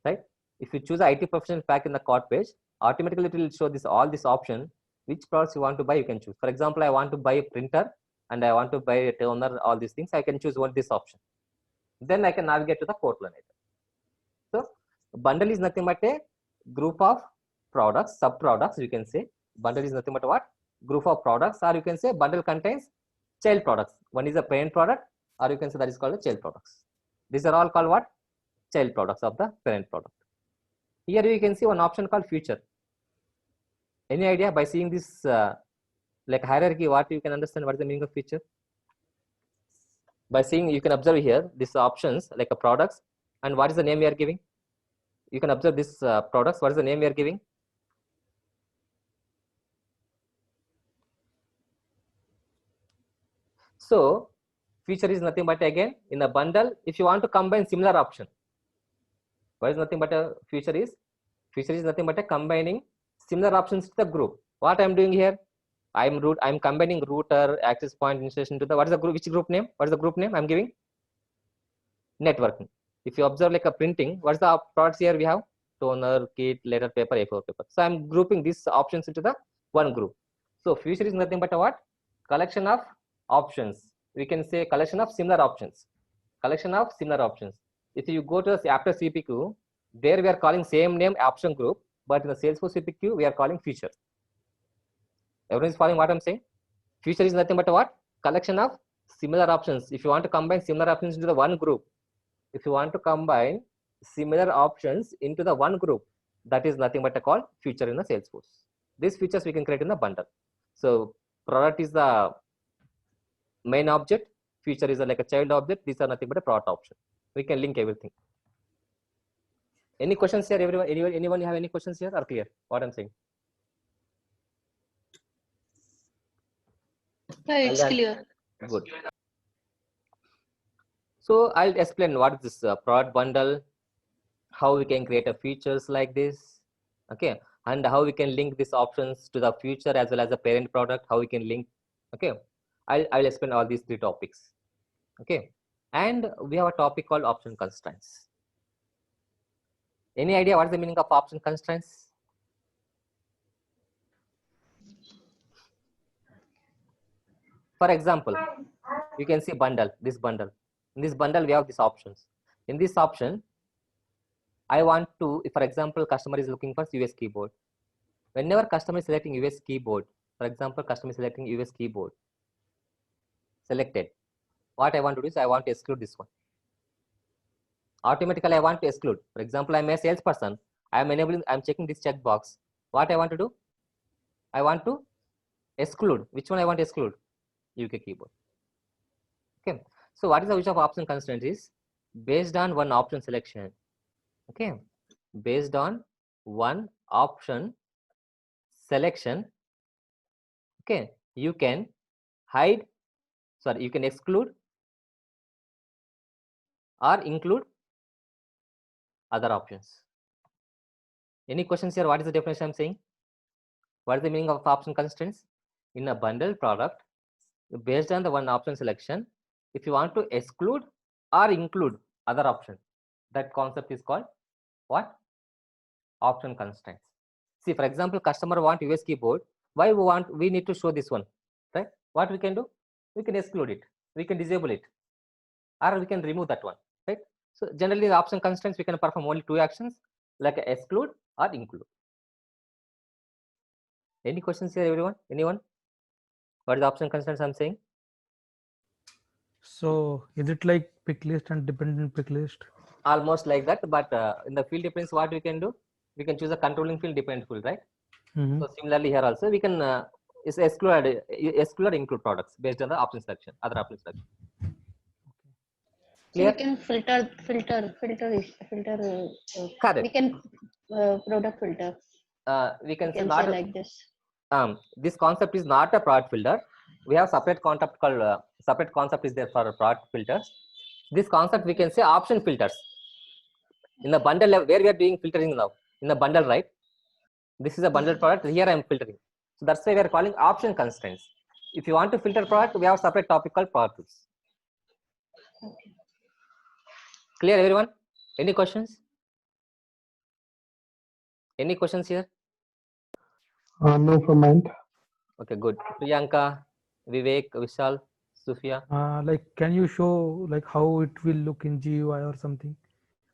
right? If you choose a IT professional pack in the cart page, automatically it will show this all this option. Which products you want to buy, you can choose. For example, I want to buy a printer and I want to buy a toner, all these things. I can choose this option. Then I can navigate to the cart line item. So bundle is nothing but a group of products, sub products. You can say bundle is nothing but what? Group of products, or you can say bundle contains child products. One is a parent product, or you can say that is called a child products. These are all called what? Child products of the parent product. Here you can see one option called future. Any idea by seeing this like hierarchy, what you can understand what is the meaning of feature? By seeing, you can observe here these options like a products and what is the name we are giving. You can observe this products, what is the name we are giving. So feature is nothing but again in a bundle, if you want to combine similar option. What is nothing but a feature is nothing but a combining similar options to the group. What I'm doing here, I'm combining router, access point, installation to the, what is the group, which group name? What is the group name I'm giving? Networking. If you observe like a printing, what's the products here we have? Toner, kit, letter paper, A4 paper. So I'm grouping these options into the one group. So future is nothing but a what? Collection of options. We can say collection of similar options. Collection of similar options. If you go to after CPQ, there we are calling same name option group, but in the Salesforce CPQ we are calling future. Everyone is following what I'm saying? Future is nothing but a what? Collection of similar options. If you want to combine similar options into the one group, if you want to combine similar options into the one group, that is nothing but a call future in the Salesforce. These features we can create in the bundle. So product is the main object, feature is like a child object. These are nothing but a product option. We can link everything. Any questions here? Everyone, anyone have any questions here? Or clear what I'm saying? Yeah, it's clear. Good. So I'll explain what is this product bundle, how we can create a features like this, okay, and how we can link these options to the future as well as the parent product, how we can link, okay. I'll explain all these three topics, okay. And we have a topic called option constraints. Any idea what's the meaning of option constraints? For example, you can see bundle, this bundle. In this bundle, we have these options. In this option, I want to, if for example, customer is looking for US keyboard. Whenever customer is selecting US keyboard, for example, customer is selecting US keyboard, selected. What I want to do is I want to exclude this one. Automatically, I want to exclude. For example, I'm a salesperson. I'm checking this checkbox. What I want to do? I want to exclude. Which one I want to exclude? UK keyboard. Okay. So what is the use of option constraint is based on one option selection. Okay. Based on one option selection. Okay. You can hide. Sorry, you can exclude or include other options. Any questions here? What is the definition I'm saying? What is the meaning of option constraints? In a bundle product, based on the one option selection, if you want to exclude or include other option, that concept is called what? Option constraints. See, for example, customer want US keyboard. Why we need to show this one, right? What we can do? We can exclude it. We can disable it, or we can remove that one, right? So generally, the option constraints we can perform only two actions, like exclude or include. Any questions here, everyone? Anyone? What is the option constraints I'm saying? So is it like pick list and dependent pick list? Almost like that, but in the field depends what we can do. We can choose a controlling field, dependent field, right? So similarly here also we can exclude or include products based on the option selection, other option selection. So we can filter. Correct. We can product filter. We can say not like this. This concept is not a product filter. We have separate concept called separate concept is there for product filters. This concept we can say option filters. In the bundle level, where we are doing filtering now, in the bundle, right? This is a bundle product. Here I am filtering. So that's why we are calling option constraints. If you want to filter product, we have a separate topic called product rules. Okay. Clear, everyone? Any questions? Any questions here? No comment. Okay, good. Priyanka, Vivek, Vishal, Sufia. Like, can you show like how it will look in GUI or something,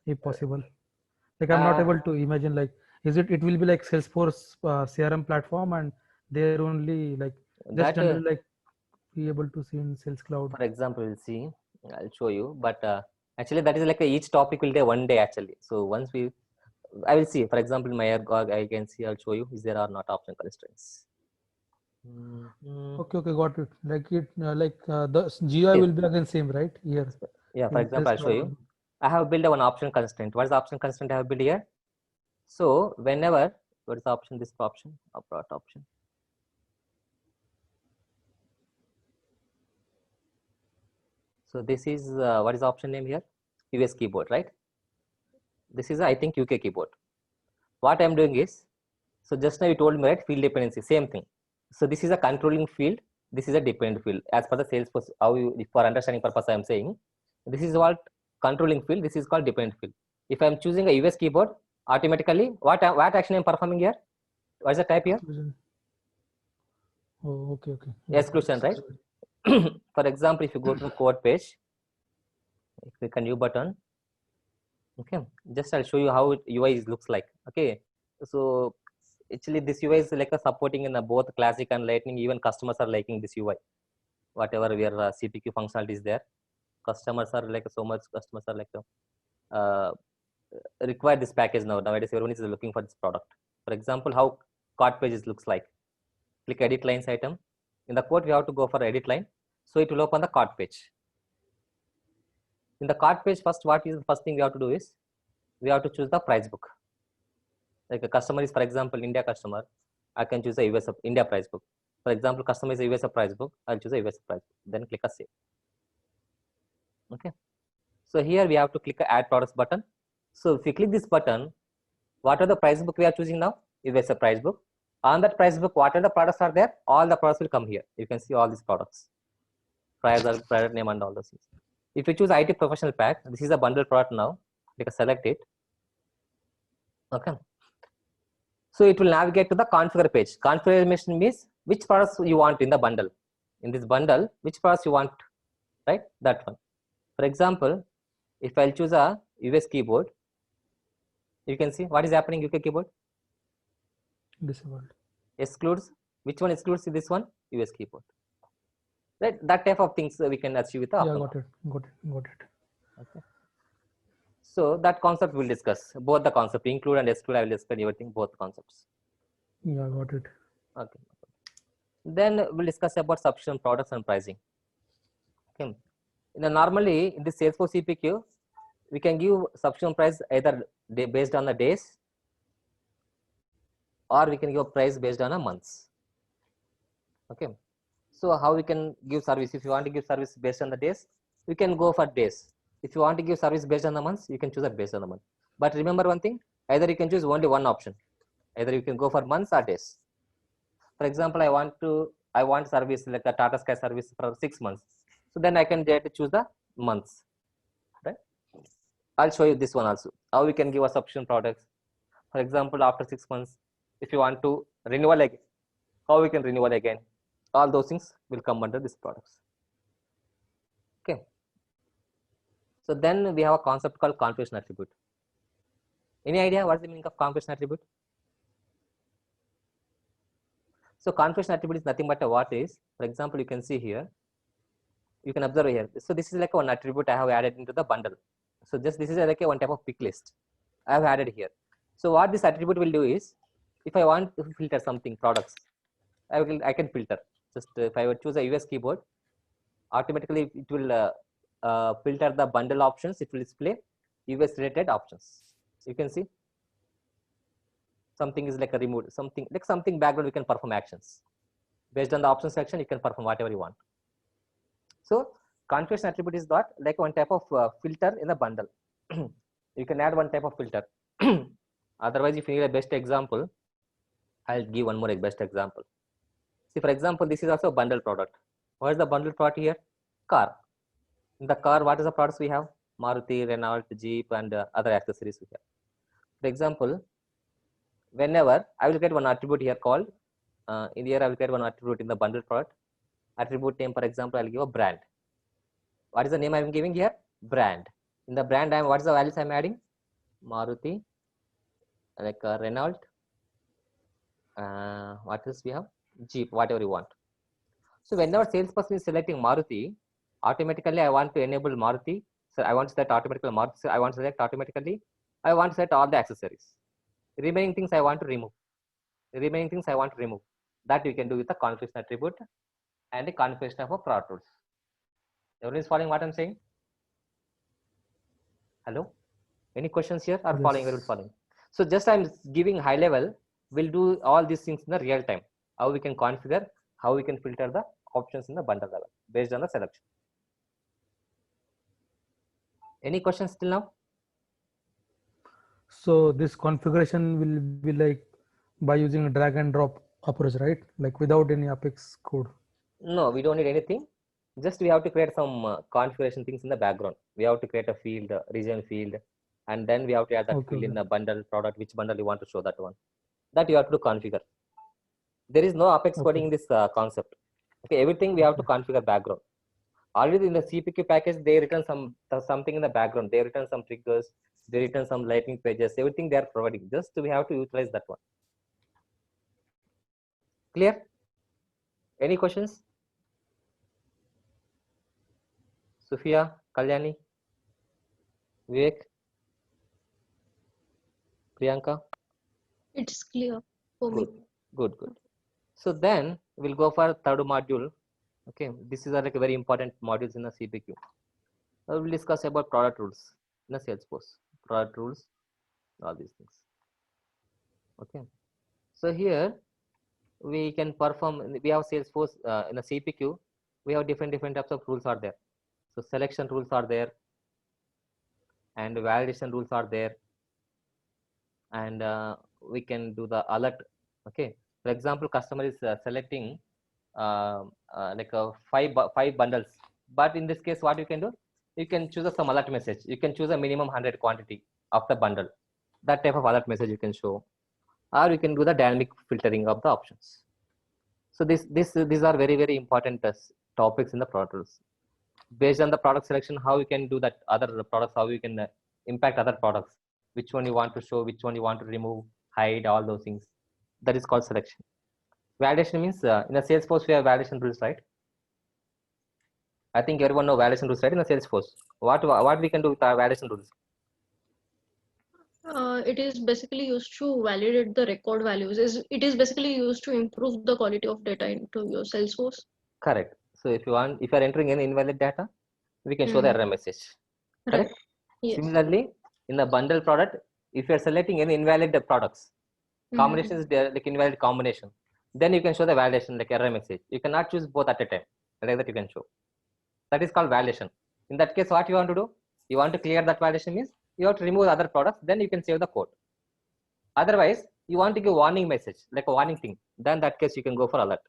if possible? Like, I'm not able to imagine. Like, it will be like Salesforce CRM platform, and they're only like just generally like be able to see in Sales Cloud. For example, we'll see. I'll show you, but actually that is like each topic will take one day actually. So once I will see. For example, in my AirGog, I can see. I'll show you is there are not option constraints. Okay, got it. Like the GUI will be again same, right? Here. Yeah, for example, I'll show you. I have built one option constraint. What is the option constraint I have built here? So whenever, what is the option? This option, or product option. So this is what is the option name here? US keyboard, right? This is I think UK keyboard. What I'm doing is, so just now you told me, right? Field dependency, same thing. So this is a controlling field. This is a dependent field. As per the Salesforce, for understanding purpose, I am saying this is what controlling field. This is called dependent field. If I'm choosing a US keyboard, automatically what action I'm performing here? What is the type here? Oh, okay. Exclusion, right? For example, if you go to the code page, click a new button. Okay, just I'll show you how UI looks like. Okay, so actually this UI is like a supporting in both classic and lightning. Even customers are liking this UI. Whatever your CPQ functionality is there, customers are like so much. Customers are like require this package now. Nowadays, everyone is looking for this product. For example, how cart pages looks like. Click edit lines item. In the code, we have to go for edit line. So it will open the cart page. In the cart page, first, what is the first thing we have to do is we have to choose the price book. Like a customer is, for example, India customer, I can choose a US India price book. For example, customer is a US price book, I'll choose a US price book. Then click a save. Okay. So here we have to click a add products button. So if you click this button, what are the price book we are choosing now? US price book. On that price book, what are the products are there? All the products will come here. You can see all these products. Price, product name, and all those things. If you choose IT professional pack, this is a bundle product now. You can select it. Okay. So it will navigate to the configure page. Configuration means which products you want in the bundle. In this bundle, which products you want, right? That one. For example, if I'll choose a US keyboard, you can see what is happening. UK keyboard disabled. Excludes. Which one excludes this one? US keyboard. Right, that type of things we can achieve with the got it. Okay. So that concept we'll discuss. Both the concept, include and exclude, I will explain everything, both concepts. Yeah, got it. Okay. Then we'll discuss about subscription products and pricing. Okay. Normally in the Salesforce CPQ, we can give subscription price either based on the days, or we can give a price based on a months. Okay. So how we can give service? If you want to give service based on the days, we can go for days. If you want to give service based on the months, you can choose it based on the month. But remember one thing, either you can choose only one option. Either you can go for months or days. For example, I want service like a Tata Sky service for 6 months. So then I can choose the months. Right? I'll show you this one also. How we can give a subscription products. For example, after 6 months, if you want to renew again, how we can renew again. All those things will come under these products. Okay. So then we have a concept called configuration attribute. Any idea what is the meaning of configuration attribute? So configuration attribute is nothing but what is, for example, you can see here, you can observe here. So this is like one attribute I have added into the bundle. So just this is like one type of pick list I have added here. So what this attribute will do is, if I want to filter something products, I can filter. Just if I would choose a US keyboard, automatically it will filter the bundle options. It will display US related options. You can see something is like a removed, something background. We can perform actions based on the option section. You can perform whatever you want. So configuration attribute is not like one type of filter in the bundle. You can add one type of filter. Otherwise, if you need a best example, I'll give one more best example. See, for example, this is also a bundle product. What is the bundle product here? Car. In the car, what is the products we have? Maruti, Renault, Jeep, and other accessories we have. For example, whenever I will get one attribute here called, in here I will get one attribute in the bundle product. Attribute name, for example, I'll give a brand. What is the name I'm giving here? Brand. In the brand, what is the values I'm adding? Maruti, like Renault. What else we have? Jeep, whatever you want. So whenever salesperson is selecting Maruti, automatically I want to enable Maruti. So I want to set automatically Maruti. So I want to select automatically. I want to set all the accessories. Remaining things I want to remove. That you can do with the configuration attribute and the configuration of a product rules. Everyone is following what I'm saying? Hello? Any questions here? Or Yes. Following? Everyone following? So just I'm giving high level. We'll do all these things in the real time. How we can configure, how we can filter the options in the bundle level based on the selection. Any questions till now? So this configuration will be like by using a drag and drop approach, right? Like without any Apex code. No, we don't need anything. Just we have to create some configuration things in the background. We have to create a field, region field, and then we have to add that field in the bundle product, which bundle you want to show that one. That you have to configure. There is no Apex coding in this concept. Okay, everything we have to configure background. Already in the CPQ package, they written something in the background. They written some triggers, they written some lightning pages, everything they are providing. Just we have to utilize that one. Clear? Any questions? Sophia, Kalyani, Vivek, Priyanka? It's clear for me. Good. So then we'll go for third module. Okay, this is like a very important modules in the CPQ. We'll discuss about product rules in the Salesforce. Product rules, all these things. Okay, so here we can perform. We have Salesforce in the CPQ. We have different types of rules are there. So selection rules are there, and validation rules are there, and we can do the alert. Okay, for example, customer is selecting like five bundles, but in this case, what you can do? You can choose some alert message. You can choose a minimum 100 quantity of the bundle. That type of alert message you can show, or you can do the dynamic filtering of the options. So these are very important topics in the product rules. Based on the product selection, how you can do that other products, how you can impact other products, which one you want to show, which one you want to remove, hide, all those things. That is called selection. Validation means in a Salesforce we have validation rules, right? I think everyone know validation rules, right? In a Salesforce, what we can do with our validation rules? It is basically used to validate the record values. It is basically used to improve the quality of data into your Salesforce. Correct. So if you are entering any invalid data, we can show the error message. Correct. Right. Yes. Similarly, in the bundle product, if you are selecting any invalid products, combination is there, like invalid combination, then you can show the validation like error message. You cannot choose both at a time. Like that you can show. That is called validation. In that case, what you want to do? You want to clear that validation means you have to remove the other products, then you can save the code. Otherwise, you want to give warning message, like a warning thing. Then in that case, you can go for alert.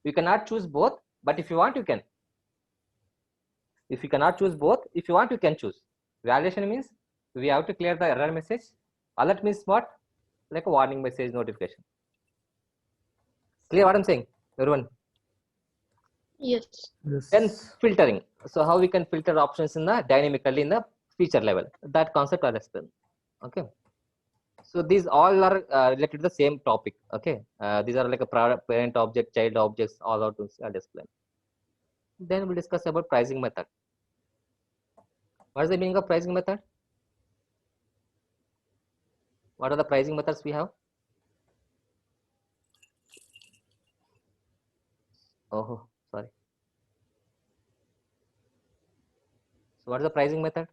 You cannot choose both, but if you want, you can. If you cannot choose both, if you want, you can choose. Validation means we have to clear the error message. Alert means what? Like a warning message notification. Clear what I'm saying, everyone? Yes. Then filtering. So how we can filter options in the dynamically in the feature level. That concept I'll explain. Okay. So these all are related to the same topic. Okay. These are like a parent object, child objects, all out I'll explain. Then we'll discuss about pricing method. What is the meaning of pricing method? What are the pricing methods we have? Oh, sorry. So what is the pricing method?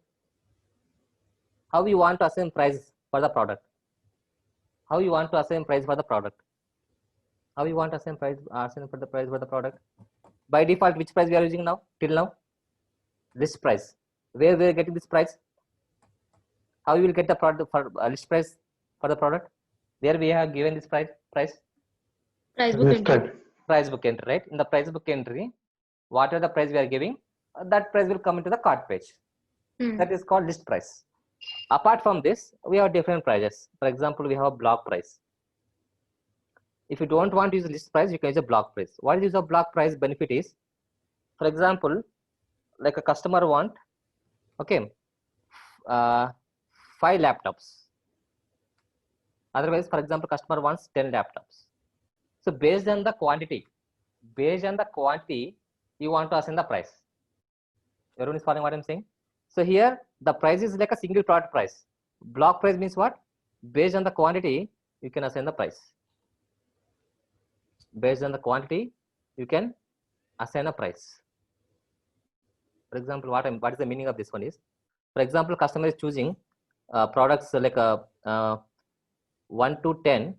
How you want to assign price for the product? How you want to assign price for the product? How you want to assign for the price for the product? By default, which price we are using now? Till now, list price. Where we are getting this price? How you will get the product for list price for the product? There we have given this price. Price book entry. Price book entry, right? In the price book entry, whatever the price we are giving, that price will come into the cart page. That is called list price. Apart from this, we have different prices. For example, we have a block price. If you don't want to use a list price, you can use a block price. What is a block price benefit is, for example, like a customer want, okay, 5 laptops. Otherwise, for example, customer wants 10 laptops. So based on the quantity, you want to assign the price. Everyone is following what I'm saying? So here, the price is like a single product price. Block price means what? Based on the quantity, you can assign the price. Based on the quantity, you can assign a price. For example, what is the meaning of this one is, for example, customer is choosing products like a 1 to 10,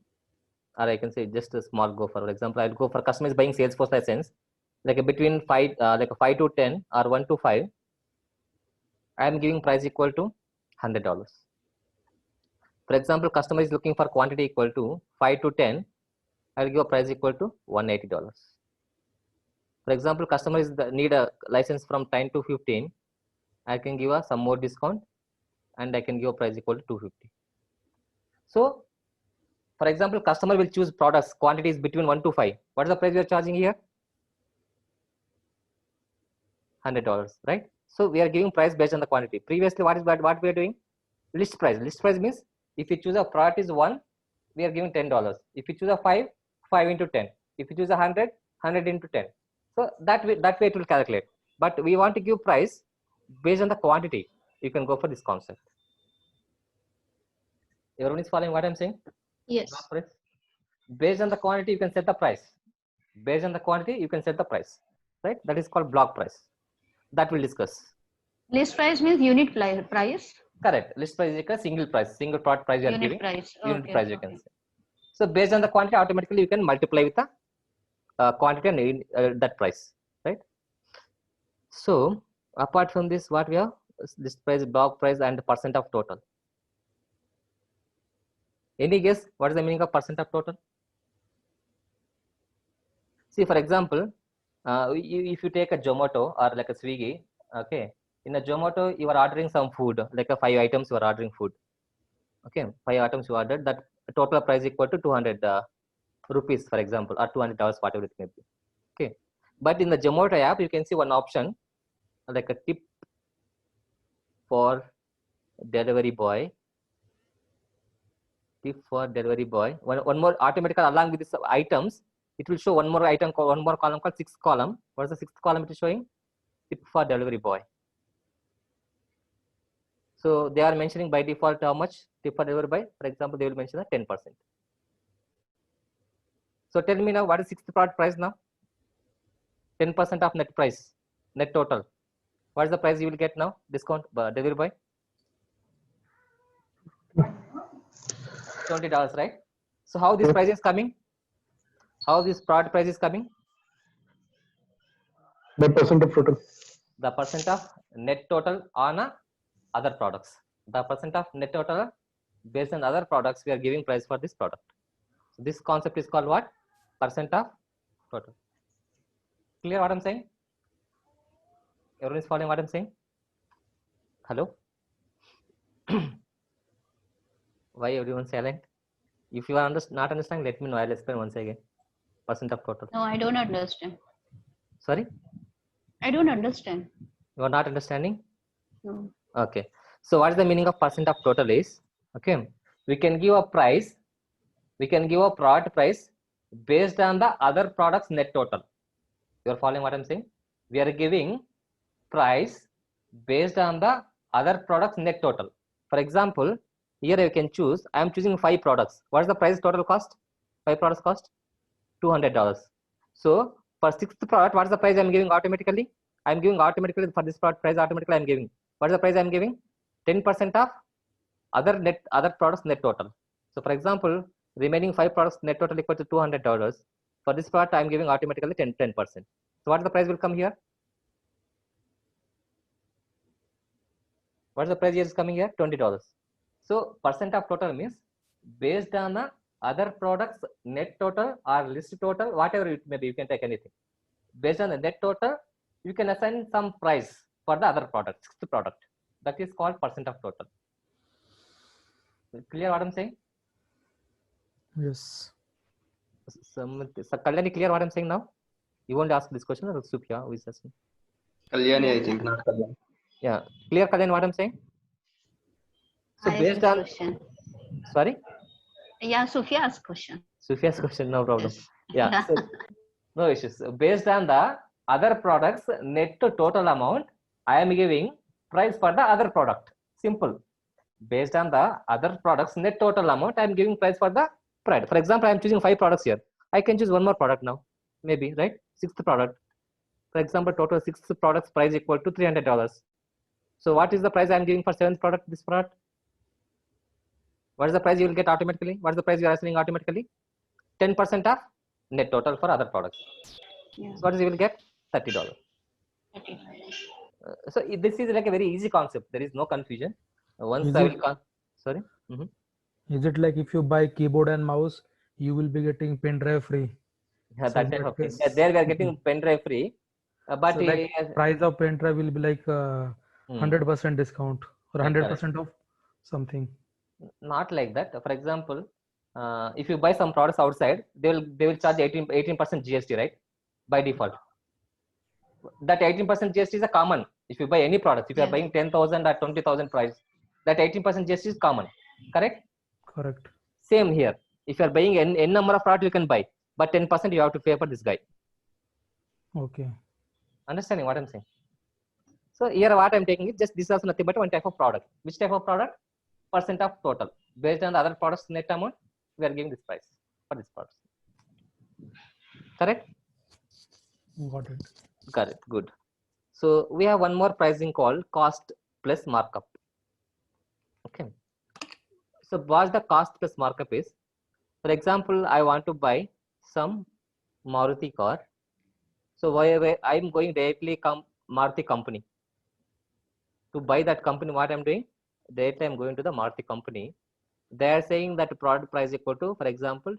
or I can say just a small go for example, I'll go for customer is buying Salesforce license, like a between 5, like a 5 to 10 or 1 to 5. I am giving price equal to $100. For example, customer is looking for quantity equal to 5 to 10. I will give a price equal to $180. For example, customers need a license from 10 to 15. I can give some more discount, and I can give a price equal to 250. So, for example, customer will choose products quantities between 1 to 5. What is the price we are charging here? $100, right? So we are giving price based on the quantity. Previously, what we are doing? List price. List price means if you choose a product is 1, we are giving $10. If you choose a 5, 5 into 10. If you choose 100, 100 into 10. So that way it will calculate. But we want to give price based on the quantity. You can go for this concept. Everyone is following what I'm saying? Yes. Based on the quantity, you can set the price. Based on the quantity, you can set the price, right? That is called block price. That we'll discuss. List price means unit price. Correct. List price is equal single price, single product price you are giving. Price. Unit Okay, price you can say. So based on the quantity, automatically you can multiply with the quantity and that price, right? So apart from this, what we have? List price, block price, and percent of total. Any guess what is the meaning of percent of total? See, for example, if you take a Zomato or like a Swiggy, okay, in a Zomato you are ordering some food, like a 5 items you are ordering food. Okay, 5 items you ordered, that total price equal to 200 rupees, for example, or $200, whatever it may be. Okay, but in the Zomato app, you can see one option like a tip for delivery boy. Tip for delivery boy. One more automatically along with these items, it will show one more item, one more column called 6th column. What is the 6th column it is showing? Tip for delivery boy. So they are mentioning by default how much tip for delivery boy. For example, they will mention 10%. So tell me now, what is 6th product price now? 10% of net price, net total. What is the price you will get now? Discount delivery boy? $20, right? So how this price is coming? How this product price is coming? The percent of total. The percent of net total on other products. The percent of net total based on other products, we are giving price for this product. So this concept is called what? Percent of total. Clear what I'm saying? Everyone is following what I'm saying? Hello? Why everyone silent? If you are not understanding, let me know. I'll explain once again. Percent of total. No, I don't understand. Sorry? I don't understand. You are not understanding? No. Okay. So what is the meaning of percent of total is? Okay. We can give a price. We can give a product price based on the other products net total. You are following what I'm saying? We are giving price based on the other products net total. For example, here you can choose, I am choosing 5 products. What is the price total cost? 5 products cost $200. So for 6th product, what is the price I am giving automatically? I am giving automatically for this product price automatically I am giving. What is the price I am giving? 10% of other products net total. So for example, remaining 5 products net total equal to $200. For this product, I am giving automatically 10%. So what is the price will come here? What is the price here is coming here? $20. So percent of total means based on the other products net total or list total, whatever it may be, you can take anything. Based on the net total, you can assign some price for the other product, 6th product. That is called percent of total. Clear what I'm saying? Yes. So Kalyani, clear what I'm saying now? You won't ask this question or Sufya who is asking? Kalyani, I think, not Kalyani. Yeah. Clear, Kalyani, what I'm saying? So based on question. Sorry? Yeah, Sufya's question. Sufya's question, no problem. Yes. Yeah. So, no issues. So based on the other products net to total amount, I am giving price for the other product. Simple. Based on the other products net total amount, I am giving price for the product. For example, I am choosing 5 products here. I can choose one more product now. Maybe, right? 6th product. For example, total 6 products price equal to $300. So what is the price I am giving for 7th product, this product? What is the price you will get automatically? What is the price you are assigning automatically? 10% of net total for other products. Yeah. So what is you will get? $30. So this is like a very easy concept. There is no confusion. Once Is I it- will sorry. Is it like if you buy keyboard and mouse, you will be getting pen drive free? Yeah, So that in type that of thing. case, There we are getting pen drive free, but so like price of pen drive will be like 100% discount or correct. 100% of something. Not like that. For example, if you buy some products outside, they will charge 18% GST, right? By default. That 18% GST is a common. If you buy any product, if you are Yeah. buying 10,000 or 20,000 price, that 18% GST is common. Correct? Correct. Same here. If you are buying n number of products, you can buy, but 10% you have to pay for this guy. Okay. Understanding what I'm saying? So here what I'm taking is just this is nothing but one type of product. Which type of product? Percent of total. Based on the other products net amount, we are giving this price for this product. Correct? Got it. Correct. Good. So we have one more pricing called cost plus markup. Okay. So what the cost plus markup is? For example, I want to buy some Maruti car. So why I'm going directly Maruti company. To buy that company, what I'm doing? Directly I'm going to the Maruti company. They are saying that product price equal to, for example,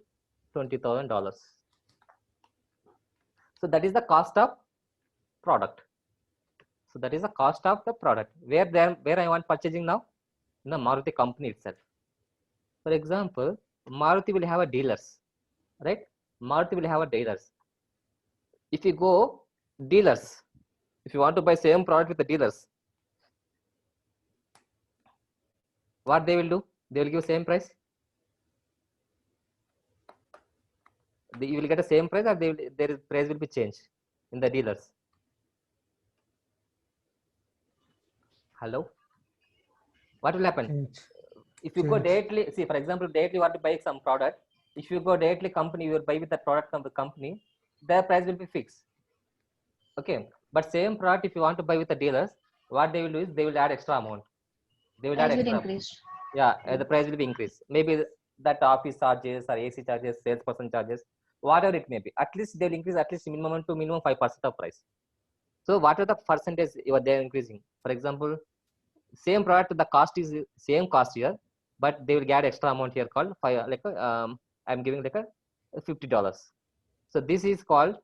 $20,000. So that is the cost of product. So that is the cost of the product. Where I want purchasing now? In the Maruti company itself. For example, Maruti will have a dealers, right? Maruti will have a dealers. If you go dealers, if you want to buy same product with the dealers, what they will do? They will give same price. You will get the same price, or their price will be changed in the dealers. Hello. What will happen? Change. If you go directly, see, for example, directly want to buy some product. If you go directly company, you will buy with the product company, their price will be fixed. Okay, but same product, if you want to buy with the dealers, what they will do is they will add extra amount. They will add Price will extra. increase. Yeah, the price will be increased. Maybe that office charges or AC charges, salesperson charges, whatever it may be. At least they will increase at least minimum to minimum 5% of price. So what are the percentage you are there increasing? For example, same product, the cost is same cost here, but they will add extra amount here called I'm giving like a $50. So this is called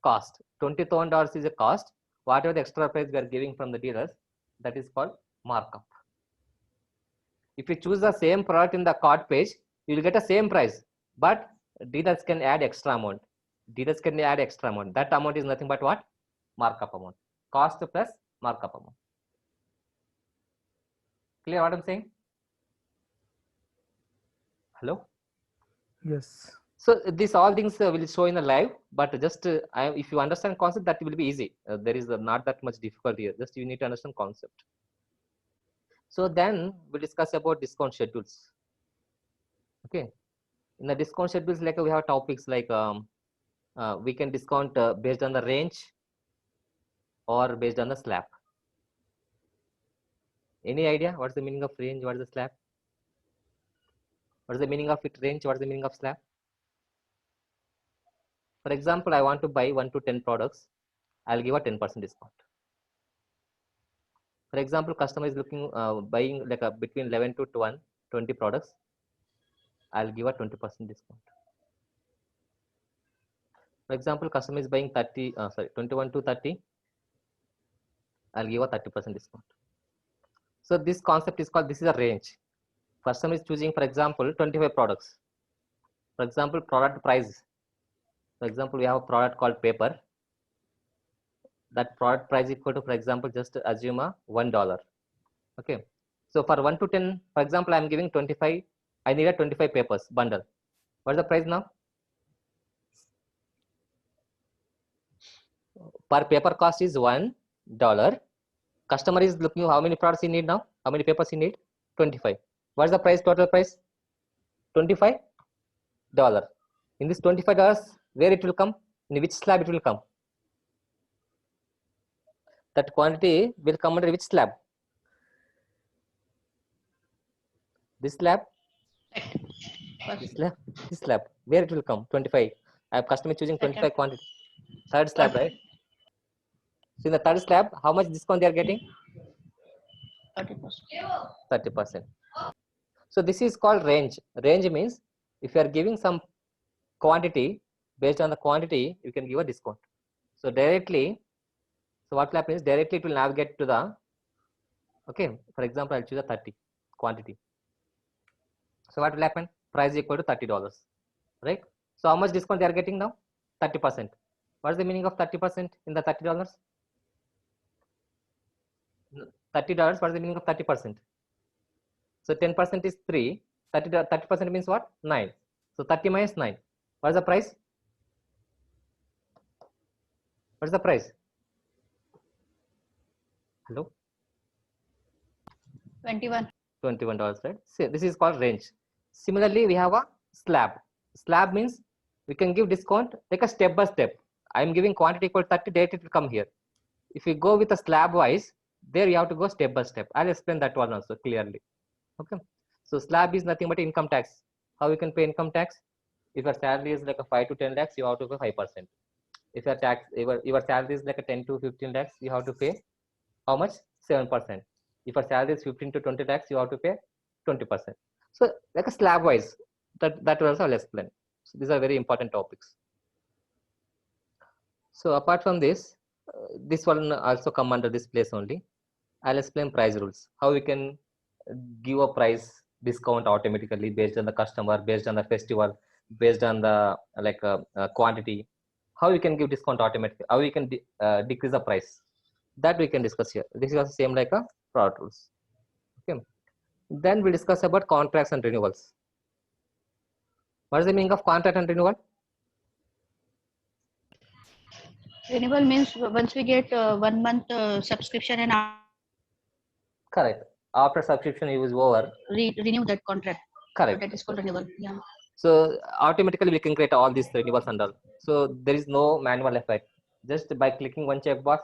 cost. $20,000 is a cost. Whatever the extra price we are giving from the dealers, that is called markup. If you choose the same product in the cart page, you will get the same price, but dealers can add extra amount. Dealers can add extra amount. That amount is nothing but what? Markup amount. Cost plus markup amount. Clear what I'm saying? Hello? Yes. So these all things will show in the live, but just if you understand concept, that will be easy. There is not that much difficulty here. Just you need to understand concept. So then we'll discuss about discount schedules. Okay. In the discount schedules, like we have topics like we can discount based on the range or based on the slab. Any idea what's the meaning of range? What is the slab? What is the meaning of it range? What is the meaning of slab? For example, I want to buy 1 to 10 products. I'll give a 10% discount. For example, customer is looking buying like between 11 to 20 products. I'll give a 20% discount. For example, customer is buying 21 to 30. I'll give a 30% discount. So this concept is called, this is a range. Customer is choosing, for example, 25 products. For example, product price. For example, we have a product called paper. That product price equal to, for example, just assume a $1. Okay. So for 1 to 10, for example, I'm giving 25. I need a 25 papers bundle. What is the price now? Per paper cost is $1. Customer is looking how many products he need now. How many papers he need? 25. What is the price? Total price? $25. In this $25, where it will come? In which slab it will come? That quantity will come under which slab? This slab? This slab. Where it will come? 25. I have customer choosing 25 quantity. Third slab, right? So in the third slab, how much discount they are getting? 30%. So this is called range. Range means if you are giving some quantity, based on the quantity, you can give a discount. So directly, so what will happen is directly it will navigate to the, okay, for example, I'll choose a 30 quantity. So what will happen? Price equal to $30, right? So how much discount they are getting now? 30%. What is the meaning of 30% in the $30? $30, what is the meaning of 30%? So 10% is 3, 30% means what? 9. So 30 minus 9. What is the price? What is the price? Hello? 21. $21, right? So this is called range. Similarly, we have a slab. Slab means we can give discount like a step by step. I am giving quantity equal to 30, date it will come here. If you go with a slab wise, there you have to go step by step. I'll explain that one also clearly. Okay. So slab is nothing but income tax. How you can pay income tax? If your salary is like a 5 to 10 lakhs, you have to pay 5%. If your salary is like a 10 to 15 lakhs, you have to pay how much? 7%. If your salary is 15 to 20 lakhs, you have to pay 20%. So like a slab wise, that also I'll explain. So these are very important topics. So apart from this, this one also come under this place only. I'll explain price rules. How we can give a price discount automatically based on the customer, based on the festival, based on the quantity. How you can give discount automatically? How you can decrease the price? That we can discuss here. This is also same like a product rules. Okay. Then we discuss about contracts and renewals. What is the meaning of contract and renewal? Renewal means once we get 1 month subscription and Correct. After subscription is over, renew that contract. correct. That is called renewal. Yeah. So automatically we can create all these renewals and all. So there is no manual effect. Just by clicking one checkbox,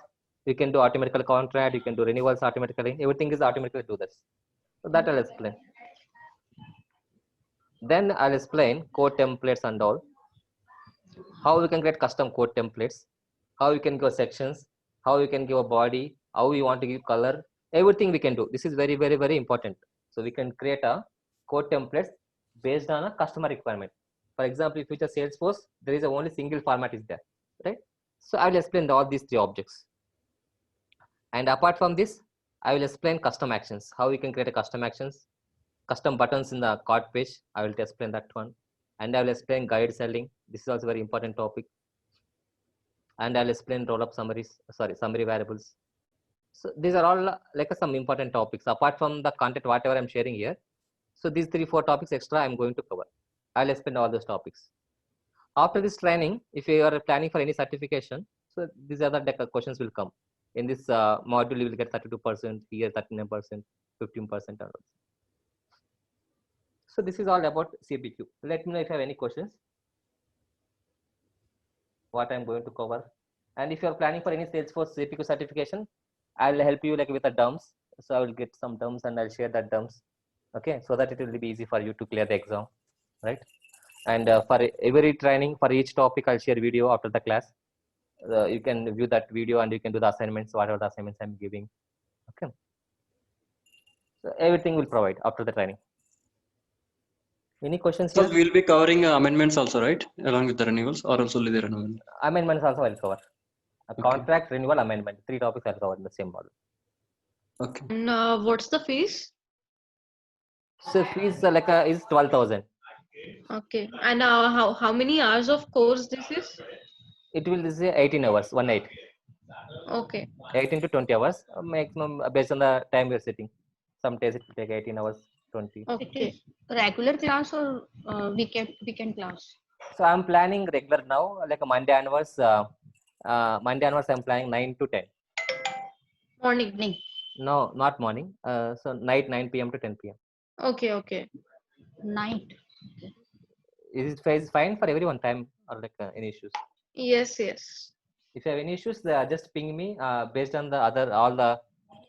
you can do automatical contract, you can do renewals automatically. Everything is automatically do this. So that I'll explain. Then I'll explain code templates and all. How we can create custom code templates, how you can go sections, how you can give a body, how you want to give color, everything we can do. This is very, very, very important. So we can create a code templates based on a customer requirement. For example, if it's a Salesforce, there is a only single format is there, right? So I will explain all these 3 objects. And apart from this, I will explain custom actions, how we can create a custom actions, custom buttons in the cart page. I will explain that one. And I will explain guide selling. This is also very important topic. And I'll explain roll-up summaries, summary variables. So these are all like some important topics apart from the content, whatever I'm sharing here. So these 3-4 topics extra I'm going to cover. I'll explain all those topics. After this training, if you are planning for any certification, so these other questions will come. In this module, you will get 32%, here 39%, 15%. So this is all about CPQ. Let me know if you have any questions. What I'm going to cover. And if you are planning for any Salesforce CPQ certification, I'll help you like with the dumps. So I will get some dumps and I'll share that dumps. Okay, so that it will be easy for you to clear the exam, right? And for every training, for each topic, I'll share video after the class. You can view that video and you can do the assignments, whatever the assignments I'm giving. Okay. So everything will provide after the training. Any questions here? So we'll be covering amendments also, right? Along with the renewals, or also only the renewal? Amendments also I'll cover. A contract, renewal, amendment. 3 topics I'll cover in the same model. Okay. And what's the fees? So fees is 12,000. Okay. And how many hours of course this is? It will say 18 hours, 1/8. Okay. 18 to 20 hours, maximum based on the time you're sitting. Some days it will take 18 hours, 20. Okay. Regular class or weekend class? So I'm planning regular now, like a Monday onwards. Monday onwards, I'm planning 9 to 10. Morning. No, not morning. So night 9 p.m. to 10 p.m. Okay. Night. Is it fine for everyone? Time or like any issues? Yes. If you have any issues, just ping me. Based on the all the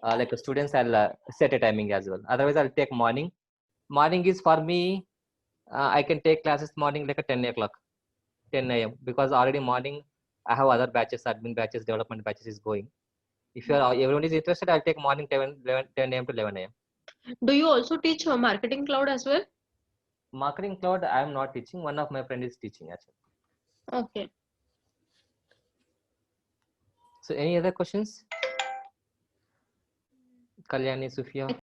like students, I'll set a timing as well. Otherwise, I'll take morning. Morning is for me. I can take classes morning like at 10 o'clock, 10 a.m. because already morning I have other batches, admin batches, development batches is going. If everyone is interested, I'll take morning 10 a.m. to 11 a.m. Do you also teach marketing cloud as well? Marketing Cloud, I am not teaching. One of my friend is teaching actually. Okay. So any other questions? Kalyani, Sufia?